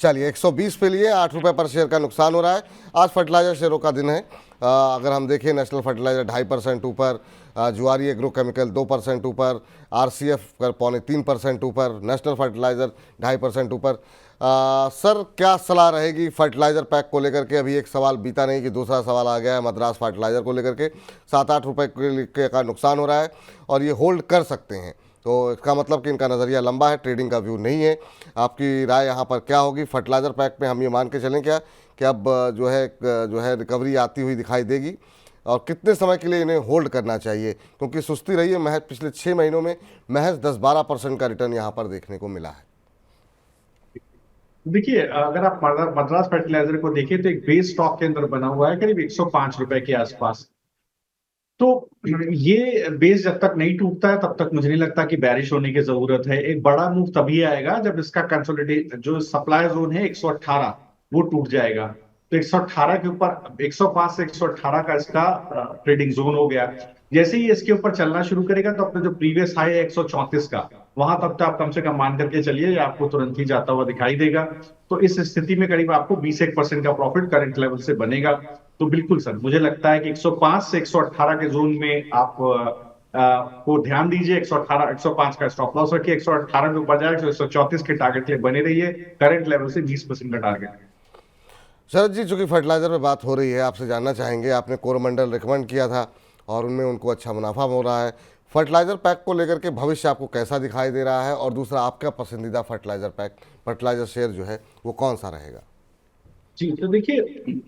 Speaker 1: चलिए 120 पे लिए, 8 रुपये पर शेयर का नुकसान हो रहा है। आज फर्टिलाइजर शेयरों का दिन है। अगर हम देखें, नेशनल फर्टिलाइजर 2.5% ऊपर, जुआरी एग्रो केमिकल 2% ऊपर, आरसीएफ कर 2.25% ऊपर, नेशनल फर्टिलाइजर 2.5% ऊपर। सर क्या सलाह रहेगी फर्टिलाइजर पैक को लेकर के? अभी एक सवाल बीता नहीं कि दूसरा सवाल आ गया है मद्रास फर्टिलाइजर को लेकर के। 7-8 रुपये का नुकसान हो रहा है और ये होल्ड कर सकते हैं, तो इसका मतलब कि इनका नज़रिया लंबा है, ट्रेडिंग का व्यू नहीं है। आपकी राय यहाँ पर क्या होगी? फर्टिलाइजर पैक में हम ये मान के चलें क्या कि अब जो है रिकवरी आती हुई दिखाई देगी, और कितने समय के लिए इन्हें होल्ड करना चाहिए? क्योंकि सुस्ती रही है, महज पिछले 6 महीनों में महज 10-12% का रिटर्न यहाँ पर देखने को मिला है।
Speaker 2: देखिए, अगर आप मद्रास फर्टिलाइजर को देखें तो एक बेस स्टॉक के अंदर बना हुआ है करीब 105 रुपए के आसपास। तो ये बेस जब तक नहीं टूटता है तब तक मुझे नहीं लगता कि बैरिश होने की जरूरत है। एक बड़ा मूव तभी आएगा जब इसका कंसोलिडेट जो सप्लाई जोन है 118 वो टूट जाएगा। तो 118 के ऊपर 105 से 118 का इसका ट्रेडिंग जोन हो गया। जैसे ही इसके ऊपर चलना शुरू करेगा तो अपना जो प्रीवियस हाई है 134 का, वहां तक तो आप कम से कम मान करके चलिए, आपको तुरंत ही जाता हुआ दिखाई देगा। तो इस स्थिति में करीब आपको 20% का प्रॉफिट करंट लेवल से बनेगा। तो बिल्कुल सर, मुझे लगता है कि 105 से 118 के जोन में आप को ध्यान दीजिए। 118 105 का स्टॉप लॉस रखिए, 118 के ऊपर जाए तो 134 के टारगेट के लिए बने रहिए। करंट लेवल से 20% का टारगेट।
Speaker 1: शरद जी, चूंकि फर्टिलाइजर में बात हो रही है, आपसे जानना चाहेंगे, आपने कोरमंडल रिकमेंड किया था और उनमें उनको अच्छा मुनाफा हो रहा है। फर्टिलाइजर पैक को लेकर के भविष्य आपको कैसा दिखाई दे रहा है? और दूसरा, आपका पसंदीदा फर्टिलाइजर पैक, फर्टिलाइजर शेयर जो है वो कौन सा रहेगा?
Speaker 2: जी, तो देखिए,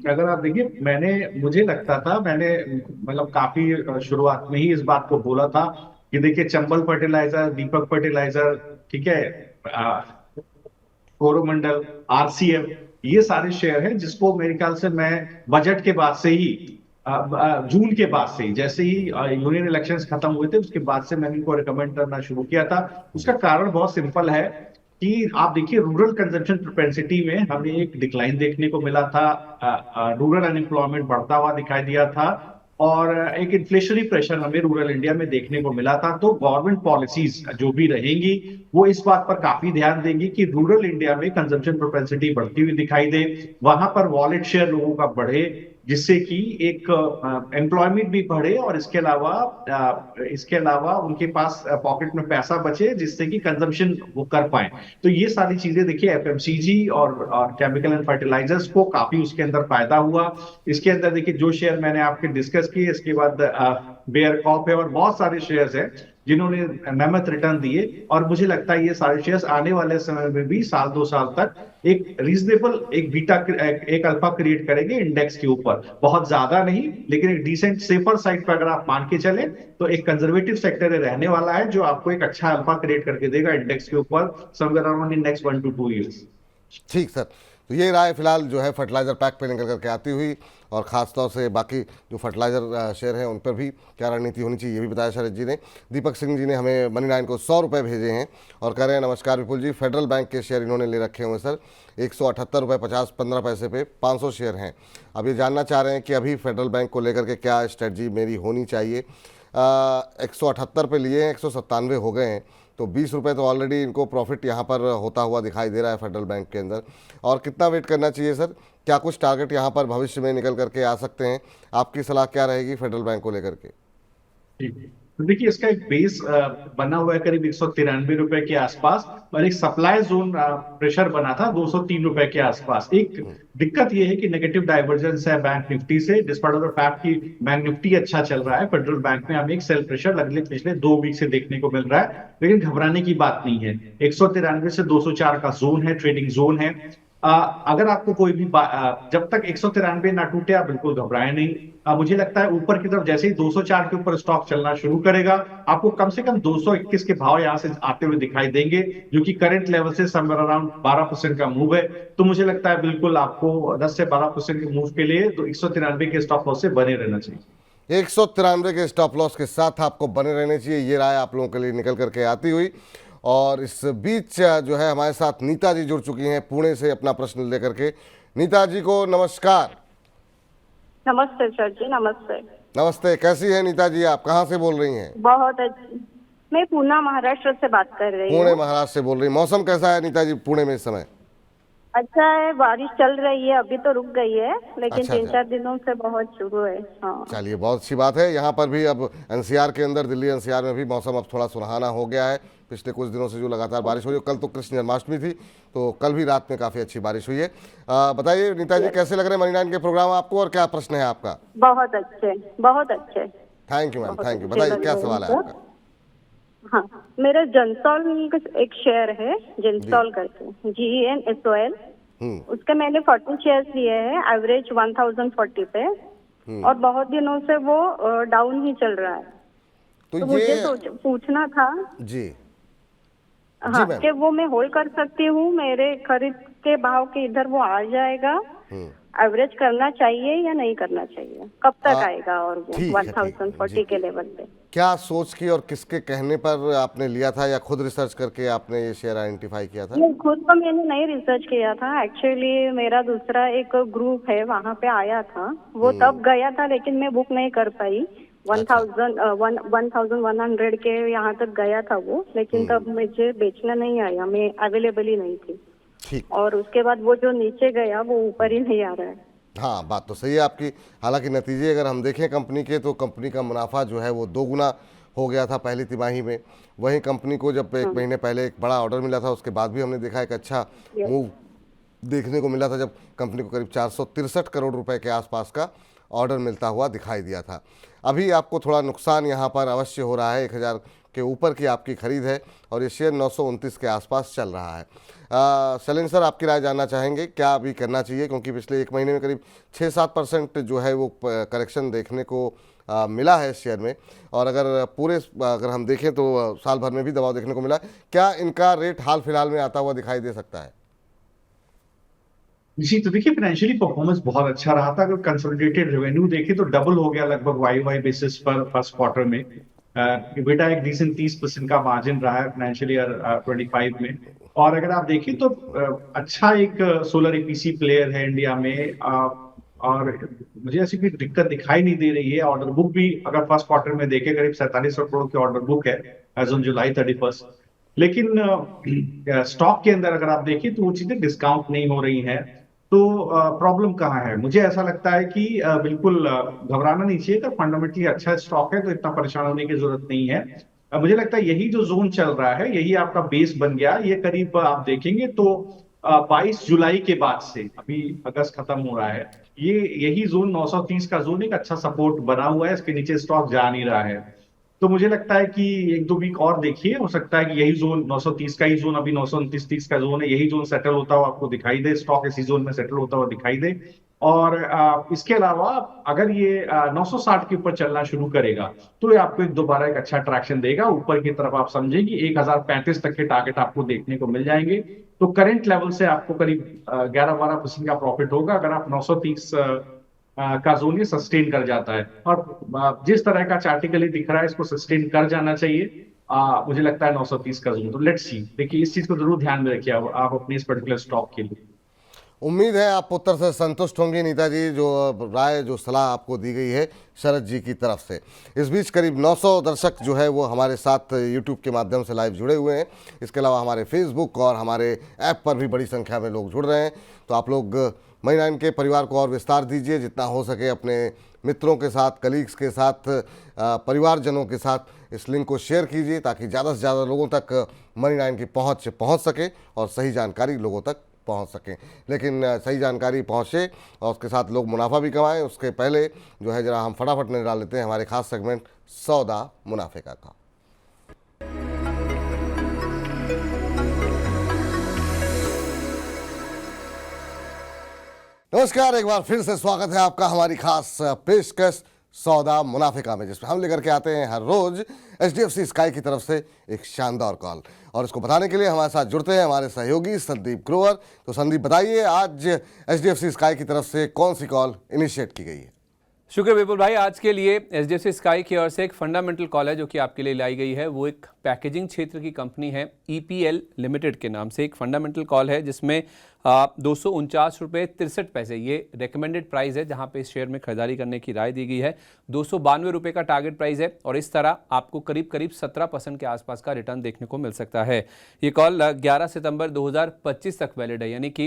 Speaker 2: अगर आप देखिए, मुझे लगता था, मैंने मतलब काफी शुरुआत में ही इस बात को बोला था कि देखिए चंबल फर्टिलाइजर, दीपक फर्टिलाइजर, ठीक है, कोरोमंडल, आरसीएफ, ये सारे शेयर हैं जिसको मेरे ख्याल से मैं बजट के बाद से ही जून के बाद से ही, जैसे ही यूनियन इलेक्शंस खत्म हुए थे उसके बाद से मैंने इनको रिकमेंड करना शुरू किया था। उसका कारण बहुत सिंपल है कि आप देखिए रूरल कंजम्पशन प्रोपेंसिटी में हमें एक डिक्लाइन देखने को मिला था। रूरल अनएम्प्लॉयमेंट बढ़ता हुआ दिखाई दिया था और एक इन्फ्लेशनरी प्रेशर हमें रूरल इंडिया में देखने को मिला था। तो गवर्नमेंट पॉलिसीज जो भी रहेंगी वो इस बात पर काफी ध्यान देंगी कि रूरल इंडिया में कंजम्पशन प्रोपेंसिटी बढ़ती हुई दिखाई दे, वहां पर वॉलेट शेयर लोगों का बढ़े, जिससे कि एक एम्प्लॉयमेंट भी बढ़े और इसके अलावा उनके पास पॉकेट में पैसा बचे जिससे कि कंजम्पशन वो कर पाए। तो ये सारी चीजें देखिए एफएमसीजी और केमिकल एंड फर्टिलाइजर्स को काफी उसके अंदर फायदा हुआ। इसके अंदर देखिए जो शेयर मैंने आपके डिस्कस किए, इसके बाद बेयर कॉप है और बहुत सारे शेयर्स हैं जिन्होंने मेहनत रिटर्न दिए, और मुझे लगता है ये सारे शेयर्स आने वाले समय में भी 1-2 साल तक एक रीजनेबल एक अल्फा क्रिएट करेंगे इंडेक्स के ऊपर। बहुत ज्यादा नहीं, लेकिन एक डिसेंट सेफर साइड पर अगर आप मान के चले तो एक कंजर्वेटिव सेक्टर रहने वाला है जो आपको एक अच्छा अल्फा क्रिएट करके देगा इंडेक्स के ऊपर somewhere around in next 1 to 2 years।
Speaker 1: ठीक सर, तो ये राय फिलहाल जो है फर्टिलाइजर पैक पे निकल करके आती हुई, और ख़ास तौर से बाकी जो फर्टिलाइजर शेयर हैं उन पर भी क्या रणनीति होनी चाहिए ये भी बताया शरद जी ने। दीपक सिंह जी ने हमें मनी नाइन को 100 रुपये भेजे हैं और कह रहे हैं नमस्कार विपुल जी, फेडरल बैंक के शेयर इन्होंने ले रखे हुए सर, 178 रुपये 15 पैसे पे 500 शेयर हैं। अब ये जानना चाह रहे हैं कि अभी फेडरल बैंक को लेकर के क्या स्ट्रेटजी मेरी होनी चाहिए। 178 पे लिए हैं, 197 हो गए हैं, तो 20 रुपये तो ऑलरेडी इनको प्रॉफिट यहाँ पर होता हुआ दिखाई दे रहा है फेडरल बैंक के अंदर। और कितना वेट करना चाहिए सर? क्या कुछ टारगेट यहाँ पर भविष्य में निकल करके आ सकते हैं? आपकी सलाह क्या रहेगी फेडरल बैंक को लेकर के?
Speaker 2: तो देखिए, इसका एक बेस बना हुआ है करीब 193 रुपए के आसपास, और एक सप्लाई जोन प्रेशर बना था 203 रुपए के आसपास। एक दिक्कत यह है कि नेगेटिव डाइवर्जेंस है बैंक निफ्टी से, डिस्पाइट ऑफ द फैक्ट कि बैंक निफ्टी अच्छा चल रहा है, फेडरल बैंक में हमें एक सेल प्रेशर अगले पिछले 2 वीक से देखने को मिल रहा है। लेकिन घबराने की बात नहीं है, 193 से 204 का जोन है, ट्रेडिंग जोन है। अगर आपको कोई भी जब तक 193 ना टूटे आप बिल्कुल घबराएं नहीं। मुझे लगता है ऊपर की तरफ जैसे ही 204 के ऊपर स्टॉक चलना शुरू करेगा, आपको कम से कम 221 के भाव यहां से आते हुए दिखाई देंगे, जो कि करंट लेवल से समवेयर अराउंड 12% का मूव है। तो मुझे लगता है बिल्कुल आपको 10 से 12% के मूव के लिए तो 193 के स्टॉप लॉस से बने रहना चाहिए।
Speaker 1: 193 के स्टॉप लॉस के साथ आपको बने रहने चाहिए, ये राय आप लोगों के लिए निकल करके आती हुई। और इस बीच जो है हमारे साथ नीता जी जुड़ चुकी हैं पुणे से अपना प्रश्न लेकर के। नीता जी को नमस्कार।
Speaker 6: नमस्ते सर जी, नमस्ते।
Speaker 1: नमस्ते, कैसी है नीता जी? आप कहाँ से बोल रही हैं?
Speaker 6: बहुत अच्छी। मैं पूना महाराष्ट्र से बात कर रही हूँ।
Speaker 1: पुणे महाराष्ट्र से बोल रही। मौसम कैसा है नीता जी पुणे में इस समय?
Speaker 6: अच्छा है, बारिश चल रही है, अभी तो रुक गई है, लेकिन
Speaker 1: अच्छा,
Speaker 6: 3-4 दिनों से बहुत शुरू है। हाँ,
Speaker 1: चलिए, बहुत अच्छी बात है। यहाँ पर भी अब एनसीआर के अंदर, दिल्ली एनसीआर में भी मौसम अब थोड़ा सुहाना हो गया है। पिछले कुछ दिनों से जो लगातार बारिश हो रही है, कल तो कृष्ण जन्माष्टमी थी, तो कल भी रात में काफ़ी अच्छी बारिश हुई है। बताइए नीता जी, कैसे लग रहे हैं मनी 9 के प्रोग्राम आपको, और क्या प्रश्न है आपका?
Speaker 6: बहुत अच्छे, बहुत अच्छे।
Speaker 1: Thank you ma'am, thank you. बताइए क्या सवाल है आपका?
Speaker 6: हाँ, मेरा जनसॉल एक शेयर है, जनसॉल करके, GENSOL। उसके मैंने 40 शेयर्स लिए हैं, एवरेज 1040 पे, और बहुत दिनों से वो डाउन ही चल रहा है। तो मुझे पूछना था
Speaker 1: जी
Speaker 6: हाँ कि वो मैं होल्ड कर सकती हूँ, मेरे खरीद के भाव के इधर वो आ जाएगा, एवरेज करना चाहिए या नहीं करना चाहिए, कब तक आएगा, और वो 1040 के लेवल पे?
Speaker 1: क्या सोच की और किसके कहने पर आपने लिया था, या खुद रिसर्च करके आपने ये शेयर आइडेंटिफाई किया था?
Speaker 6: नहीं, खुद तो मैंने नहीं रिसर्च किया था। एक्चुअली मेरा दूसरा एक ग्रुप है, वहाँ पे आया था, वो तब गया था, लेकिन मैं बुक नहीं कर पाई। 1100 के यहाँ तक गया था वो, लेकिन तब मुझे बेचना नहीं आया, मैं अवेलेबल ही नहीं थी।
Speaker 1: ठीक।
Speaker 6: और उसके बाद वो जो नीचे गया वो ऊपर ही नहीं आ रहा है।
Speaker 1: हाँ, बात तो सही है आपकी। हालांकि नतीजे अगर हम देखें कंपनी के, तो कंपनी का मुनाफा जो है वो 2 गुना हो गया था पहली तिमाही में। वहीं कंपनी को जब 1 महीने पहले एक बड़ा ऑर्डर मिला था, उसके बाद भी हमने देखा एक अच्छा मूव देखने को मिला था, जब कंपनी को करीब 463 करोड़ रुपए के आसपास का ऑर्डर मिलता हुआ दिखाई दिया था। अभी आपको थोड़ा नुकसान यहाँ पर अवश्य हो रहा है, 1000 के ऊपर की आपकी खरीद है, और ये शेयर 929 के आसपास चल रहा है। शैलेंद्र सर, आपकी राय जानना चाहेंगे क्या अभी करना चाहिए, क्योंकि पिछले 1 महीने में करीब 6-7% जो है वो करेक्शन देखने को मिला है शेयर में, और अगर हम देखें तो साल भर में भी दबाव देखने को मिला। क्या इनका रेट हाल फिलहाल में आता हुआ दिखाई दे सकता है?
Speaker 2: जी, तो देखिए, फाइनेंशियली परफॉर्मेंस बहुत अच्छा रहा था। अगर कंसोलिडेटेड रेवेन्यू देखें तो डबल हो गया लगभग वाई बेसिस पर फर्स्ट क्वार्टर में। बेटा एक डिसेंट 30% का मार्जिन रहा है फाइनेंशियल ईयर 25 में। और अगर आप देखें तो अच्छा एक सोलर ईपीसी प्लेयर है इंडिया में, और मुझे ऐसी कोई दिक्कत दिखाई नहीं दे रही है। ऑर्डर बुक भी अगर फर्स्ट क्वार्टर में देखें, करीब 4700 करोड़ की ऑर्डर बुक है एज ऑन जुलाई 31। लेकिन स्टॉक के अंदर अगर आप देखें तो वो चीजें डिस्काउंट नहीं हो रही हैं। तो प्रॉब्लम कहाँ है? मुझे ऐसा लगता है कि बिल्कुल घबराना नहीं चाहिए। अगर फंडामेंटली अच्छा स्टॉक है तो इतना परेशान होने की जरूरत नहीं है। मुझे लगता है यही जो जोन चल रहा है, यही आपका बेस बन गया। ये करीब आप देखेंगे तो 22 जुलाई के बाद से, अभी अगस्त खत्म हो रहा है, यही जोन 930 का जोन एक अच्छा सपोर्ट बना हुआ है। इसके नीचे स्टॉक जा नहीं रहा है। तो मुझे लगता है कि 1-2 वीक और देखिए, हो सकता है कि यही जोन 930 का ही जोन, अभी 929-30 का जोन है, यही जोन सेटल होता हुआ आपको दिखाई दे, स्टॉक इसी जोन में सेटल होता हुआ दिखाई दे। और इसके अलावा अगर ये 960 के ऊपर चलना शुरू करेगा तो ये आपको दोबारा एक अच्छा ट्रैक्शन देगा ऊपर की तरफ। आप समझें कि 1035 तक के टारगेट आपको देखने को मिल जाएंगे। तो करंट लेवल से आपको करीब 11-12% का प्रॉफिट होगा अगर आप 930 का जोन ये सस्टेन कर जाता है। और जिस तरह का चार्टिकली दिख रहा है, इसको सस्टेन कर जाना चाहिए। मुझे लगता है 930 का जोन। तो लेट्स सी, देखिए इस चीज को जरूर ध्यान में रखिए आप अपने इस पर्टिकुलर स्टॉक के लिए।
Speaker 1: उम्मीद है आप उत्तर से संतुष्ट होंगे नीता जी, जो राय जो सलाह आपको दी गई है शरद जी की तरफ से। इस बीच करीब 900 दर्शक जो है वो हमारे साथ यूट्यूब के माध्यम से लाइव जुड़े हुए हैं। इसके अलावा हमारे फेसबुक और हमारे ऐप पर भी बड़ी संख्या में लोग जुड़ रहे हैं। तो आप लोग मनी9 के परिवार को और विस्तार दीजिए, जितना हो सके अपने मित्रों के साथ, कलीग्स के साथ, परिवारजनों के साथ इस लिंक को शेयर कीजिए, ताकि ज़्यादा से ज़्यादा लोगों तक मनी9 की पहुँच सके और सही जानकारी लोगों तक पहुंच सकें। लेकिन सही जानकारी पहुंचे और उसके साथ लोग मुनाफा भी कमाएं, उसके पहले जो है जरा हम फटाफट नजर डाल लेते हैं हमारे खास सेगमेंट सौदा मुनाफे का। नमस्कार, एक बार फिर से स्वागत है आपका हमारी खास पेशकश सौदा मुनाफिका में, जिसमें हम लेकर के आते हैं हर रोज HDFC स्काई की तरफ से एक शानदार कॉल। और इसको बताने के लिए हमारे साथ जुड़ते हैं हमारे सहयोगी संदीप ग्रोवर। तो संदीप, बताइए आज HDFC स्काई की तरफ से कौन सी कॉल इनिशिएट की गई है?
Speaker 7: शुक्र विपुल भाई, आज के लिए HDFC स्काई की ओर से एक फंडामेंटल कॉल है जो कि आपके लिए लाई गई है। वो एक पैकेजिंग क्षेत्र की कंपनी है EPL लिमिटेड के नाम से एक फंडामेंटल कॉल है, जिसमें 249 रुपये 63 पैसे ये रिकमेंडेड प्राइस है, जहां पे इस शेयर में खरीदारी करने की राय दी गई है। 292 रुपये का टारगेट प्राइस है और इस तरह आपको करीब 17% के आसपास का रिटर्न देखने को मिल सकता है। ये कॉल 11 सितंबर 2025 तक वैलिड है, यानी कि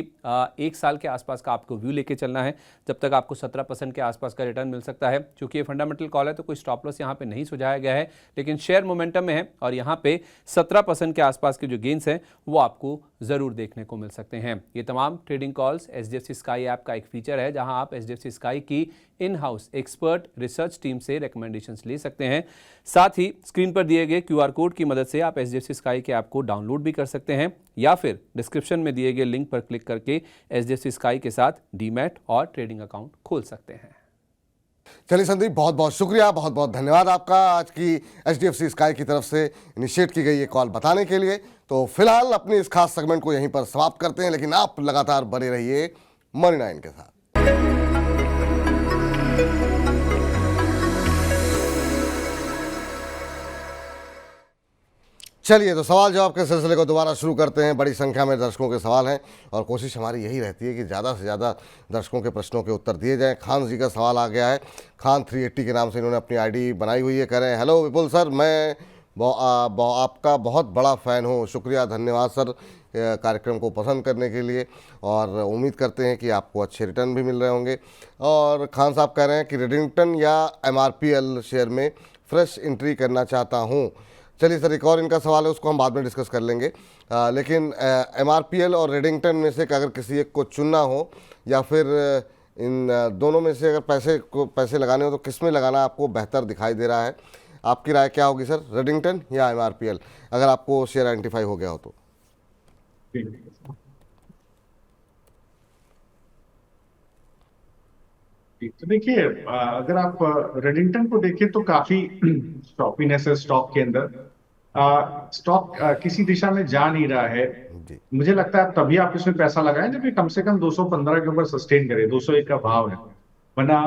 Speaker 7: 1 साल के आसपास का आपको व्यू लेके चलना है, जब तक आपको 17% के आसपास का रिटर्न मिल सकता है। चूंकि ये फंडामेंटल कॉल है तो कोई स्टॉप लॉस यहाँ पे नहीं सुझाया गया है, लेकिन शेयर मोमेंटम में है और यहाँ पे 17% के आसपास के जो गेन्स हैं वो आपको जरूर देखने को मिल सकते हैं। ये तमाम trading calls HDFC sky app का एक फीचर है, जहां आप HDFC स्काई की in house expert research team से रिकमेंडेशंस ले सकते हैं। साथ ही स्क्रीन पर दिए गए QR कोड की मदद से आप HDFC स्काई के ऐप को डाउनलोड भी कर सकते हैं, या फिर डिस्क्रिप्शन में दिए गए लिंक पर क्लिक करके HDFC स्काई के साथ डीमैट और ट्रेडिंग अकाउंट खोल सकते हैं।
Speaker 1: चलिए संदीप, बहुत बहुत शुक्रिया, बहुत बहुत धन्यवाद आपका आज की HDFC स्काई की तरफ से इनिशिएट की गई ये कॉल बताने के लिए। तो फिलहाल अपनी इस खास सेगमेंट को यहीं पर समाप्त करते हैं, लेकिन आप लगातार बने रहिए मनी9 के साथ। चलिए, तो सवाल जवाब के सिलसिले को दोबारा शुरू करते हैं। बड़ी संख्या में दर्शकों के सवाल हैं और कोशिश हमारी यही रहती है कि ज़्यादा से ज़्यादा दर्शकों के प्रश्नों के उत्तर दिए जाएं। खान जी का सवाल आ गया है। खान 380 के नाम से इन्होंने अपनी ID बनाई हुई है। कह रहे हैं, हेलो विपुल सर, मैं आपका बहुत बड़ा फ़ैन हूँ। शुक्रिया, धन्यवाद सर कार्यक्रम को पसंद करने के लिए, और उम्मीद करते हैं कि आपको अच्छे रिटर्न भी मिल रहे होंगे। और खान साहब कह रहे हैं कि रेडिंगटन या MRPL शेयर में फ्रेश एंट्री करना चाहता हूँ। चलिए सर, एक और इनका सवाल है, उसको हम बाद में डिस्कस कर लेंगे। लेकिन MRPL और रेडिंगटन में से अगर किसी एक को चुनना हो, या फिर इन दोनों में से अगर पैसे लगाने हो, तो किस में लगाना आपको बेहतर दिखाई दे रहा है? आपकी राय क्या होगी सर, रेडिंगटन या MRPL, अगर आपको शेयर आइडेंटिफाई हो गया हो तो?
Speaker 2: तो देखिए, अगर आप रेडिंगटन को देखें तो काफी शॉपीनेस है स्टॉक के अंदर। स्टॉक किसी दिशा में जा नहीं रहा है। मुझे लगता है तभी आप इसमें पैसा लगाएं जब ये कम से कम 215 के ऊपर सस्टेन करे। 201 का भाव है, वरना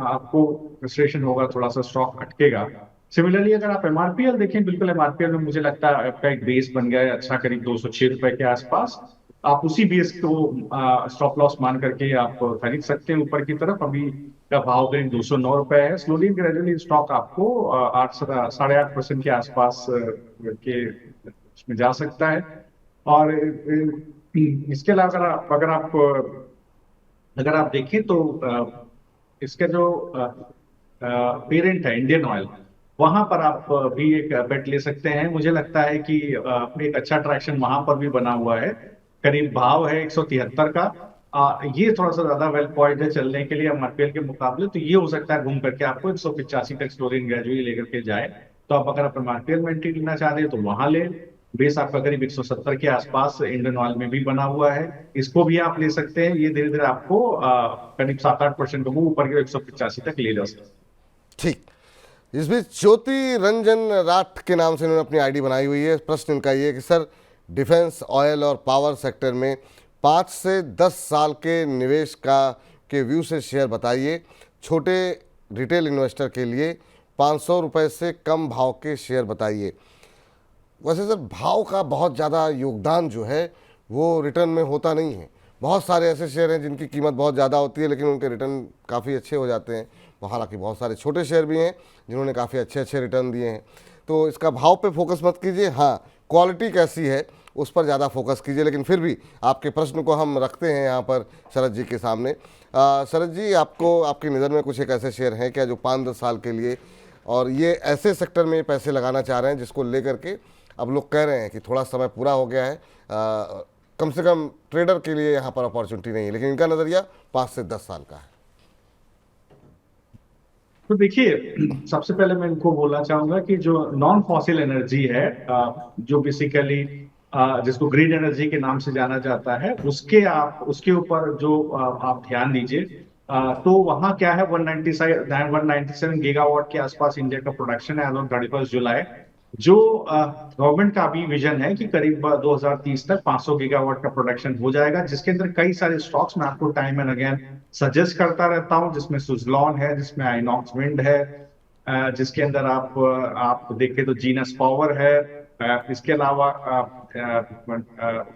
Speaker 2: आपको फ्रस्ट्रेशन होगा, थोड़ा सा स्टॉक अटकेगा। सिमिलरली अगर आप MRPL देखें, बिल्कुल MRPL में मुझे लगता है आपका एक बेस बन गया है अच्छा, करीब 206 रुपए के आसपास। आप उसी बेस को स्टॉप लॉस मान करके आप खरीद सकते हैं ऊपर की तरफ। अभी का भाव करीब 209 रुपए है। स्लोली ग्रेजुअली स्टॉक आपको 8.5% के आसपास के उसमें जा सकता है। और इसके अलावा अगर आप देखें तो इसका जो पेरेंट है इंडियन ऑयल, वहां पर आप भी एक बेट ले सकते हैं। मुझे लगता है कि एक अच्छा ट्रैक्शन वहां पर भी बना हुआ है। करीब भाव है 173 का। ये थोड़ा सा ज्यादा वेल पॉइंट है चलने के लिए MRPL के मुकाबले, तो ये हो सकता है घूम करके आपको 185 तक स्लोली ग्रेजुअली लेकर के जाए। तो आप अगर MRPL में एंट्री लेना चाहते हैं तो वहां ले। बेस आपका करीब 170 के आसपास इंडियन ऑयल में भी बना हुआ है, इसको भी आप ले सकते हैं। ये धीरे धीरे आपको करीब 7-8% को ऊपर के 185 तक ले जा सकते हैं।
Speaker 1: ठीक। इस बीच ज्योति रंजन राठ के नाम से इन्होंने अपनी ID बनाई हुई है। प्रश्न इनका ये है कि सर, डिफेंस, ऑयल और पावर सेक्टर में 5 से 10 साल के निवेश के व्यू से शेयर बताइए। छोटे रिटेल इन्वेस्टर के लिए 500 रुपये से कम भाव के शेयर बताइए। वैसे सर, भाव का बहुत ज़्यादा योगदान जो है वो रिटर्न में होता नहीं है। बहुत सारे ऐसे शेयर हैं जिनकी कीमत बहुत ज़्यादा होती है लेकिन उनके रिटर्न काफ़ी अच्छे हो जाते हैं। हालांकि बहुत सारे छोटे शेयर भी हैं जिन्होंने काफ़ी अच्छे रिटर्न दिए हैं। तो इसका भाव पे फोकस मत कीजिए, हाँ क्वालिटी कैसी है उस पर ज़्यादा फोकस कीजिए। लेकिन फिर भी आपके प्रश्न को हम रखते हैं यहाँ पर शरद जी के सामने। शरद जी, आपको आपकी नज़र में कुछ एक ऐसे शेयर हैं क्या जो 5-10 साल के लिए और ये ऐसे सेक्टर में पैसे लगाना चाह रहे हैं जिसको लेकर के अब लोग कह रहे हैं कि थोड़ा समय पूरा हो गया है, कम से कम ट्रेडर के लिए यहाँ पर अपॉर्चुनिटी नहीं है, लेकिन इनका नज़रिया 5 से 10 साल का है?
Speaker 2: तो देखिए, सबसे पहले मैं इनको बोलना चाहूंगा कि जो नॉन फॉसिल एनर्जी है, जो बेसिकली जिसको ग्रीन एनर्जी के नाम से जाना जाता है, उसके ऊपर जो आप ध्यान दीजिए, तो वहां क्या है, 197 गीगावाट के आसपास इंडिया का प्रोडक्शन है एज ऑन 31 जुलाई। जो गवर्नमेंट का भी विजन है कि करीब 2030 तक 500 गीगावाट का प्रोडक्शन हो जाएगा, जिसके अंदर कई सारे स्टॉक्स मैं आपको टाइम एंड अगेन सजेस्ट करता रहता हूं, जिसमें सुजलॉन है, जिसमें आइनॉक्स विंड है, जिसके अंदर आप देखें तो जीनस पावर है, इसके अलावा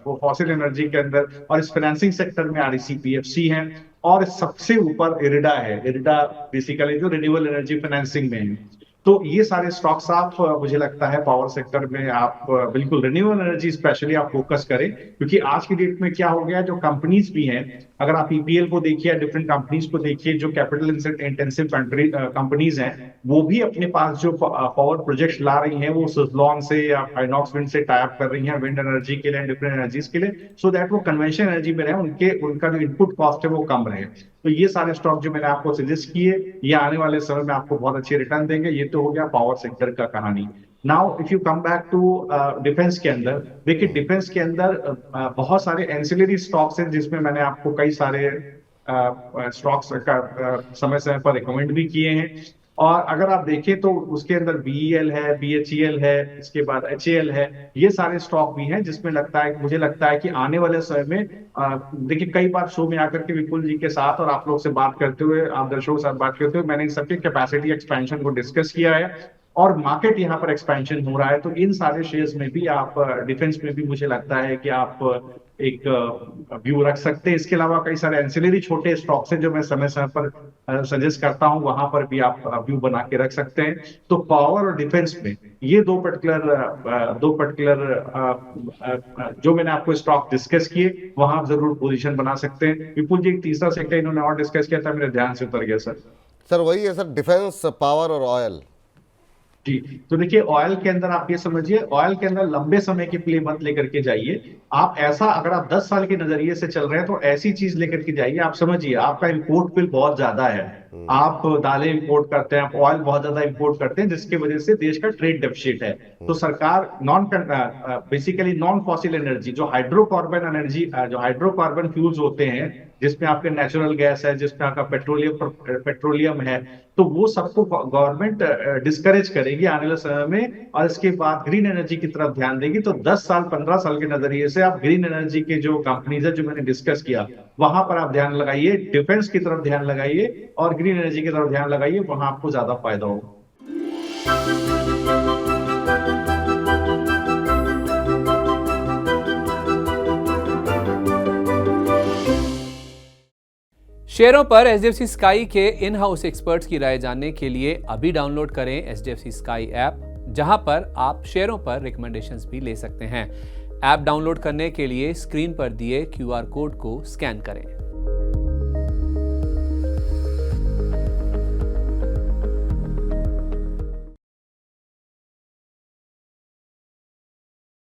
Speaker 2: वो फॉसिल एनर्जी के अंदर और इस फाइनेंसिंग सेक्टर में REC PFC है, और सबसे ऊपर इरिडा है। इरिडा बेसिकली जो रिन्यूएबल एनर्जी फाइनेंसिंग में है। तो ये सारे स्टॉक्स आप, मुझे लगता है पावर सेक्टर में आप बिल्कुल रिन्यूएबल एनर्जी स्पेशली आप फोकस करें, क्योंकि आज की डेट में क्या हो गया, जो कंपनीज भी हैं, अगर आप EPL को देखिए, डिफरेंट कंपनीज को देखिए, जो कैपिटल इंटेंसिव कंपनीज हैं, वो भी अपने पास जो पावर प्रोजेक्ट्स ला रही हैं, वो सुजलॉन से या आइनॉक्स विंड से टाई अप कर रही हैं विंड एनर्जी के लिए, डिफरेंट एनर्जीज के लिए, सो दैट वो कन्वेंशनल एनर्जी में रहे, उनका जो इनपुट कॉस्ट है वो कम रहे। तो ये सारे स्टॉक जो मैंने आपको सजेस्ट किए, ये आने वाले समय में आपको बहुत अच्छे रिटर्न देंगे। ये तो हो गया पावर सेक्टर का कहानी। Now if you come back to defence के अंदर, देखिए डिफेंस के अंदर बहुत सारे एंसिलरी स्टॉक्स हैं, जिसमें मैंने आपको कई सारे स्टॉक्स का समय समय पर रिकमेंड भी किए हैं। और अगर आप देखें तो उसके अंदर BEL है, BHEL है, इसके बाद HAL है, ये सारे स्टॉक भी हैं, जिसमें मुझे लगता है कि आने वाले समय में देखिए, कई बार शो में आकर के विपुल जी के साथ और आप लोग से बात करते हुए, आप दर्शकों के साथ बात करते हुए, मैंने इन सबके कैपेसिटी एक्सपेंशन को डिस्कस किया है और मार्केट यहाँ पर एक्सपेंशन हो रहा है। तो इन सारे शेयर्स में भी आप, डिफेंस में भी मुझे लगता है कि आप एक व्यू रख सकते हैं। इसके अलावा कई सारे एंसिलरी छोटे स्टॉक्स हैं जो मैं समय समय पर सजेस्ट करता हूं, वहां पर भी आप व्यू बना के रख सकते हैं। तो पावर और डिफेंस में ये दो पर्टिकुलर जो मैंने आपको स्टॉक डिस्कस किए, वहां आप जरूर पोजीशन बना सकते हैं। विपुल जी एक तीसरा सेक्टर इन्होंने और डिस्कस किया था, मेरे ध्यान से उतर गया सर।
Speaker 1: वही है सर, डिफेंस, पावर और ऑयल।
Speaker 2: जी, तो देखिए ऑयल के अंदर आप ये समझिए, ऑयल के अंदर लंबे समय के प्ले मत लेकर के जाइए आप। ऐसा अगर आप 10 साल के नजरिए से चल रहे हैं तो ऐसी चीज लेकर के जाइए। आप समझिए आपका इंपोर्ट बिल बहुत ज्यादा है, आप दालें इंपोर्ट करते हैं, आप ऑयल बहुत ज्यादा इंपोर्ट करते हैं, जिसकी वजह से देश का ट्रेड डेफिसिट है। तो सरकार बेसिकली नॉन फॉसिल एनर्जी, जो हाइड्रोकार्बन एनर्जी, जो हाइड्रोकार्बन फ्यूल्स होते हैं, जिसमें आपके नेचुरल गैस है, जिसमें आपका पेट्रोलियम है, तो वो सबको गवर्नमेंट डिस्करेज करेगी आने वाले समय में, और इसके बाद ग्रीन एनर्जी की तरफ ध्यान देगी। तो 10 साल 15 साल के नजरिए से आप ग्रीन एनर्जी के जो कंपनीज है, जो मैंने डिस्कस किया, वहां पर आप ध्यान लगाइए, डिफेंस की तरफ ध्यान लगाइए और ग्रीन एनर्जी की तरफ ध्यान लगाइए, वहां आपको ज्यादा फायदा होगा।
Speaker 7: शेयरों पर HDFC स्काई के इन हाउस एक्सपर्ट्स की राय जानने के लिए अभी डाउनलोड करें HDFC स्काई ऐप, जहां पर आप शेयरों पर रिकमेंडेशंस भी ले सकते हैं। ऐप डाउनलोड करने के लिए स्क्रीन पर दिए QR कोड को स्कैन करें।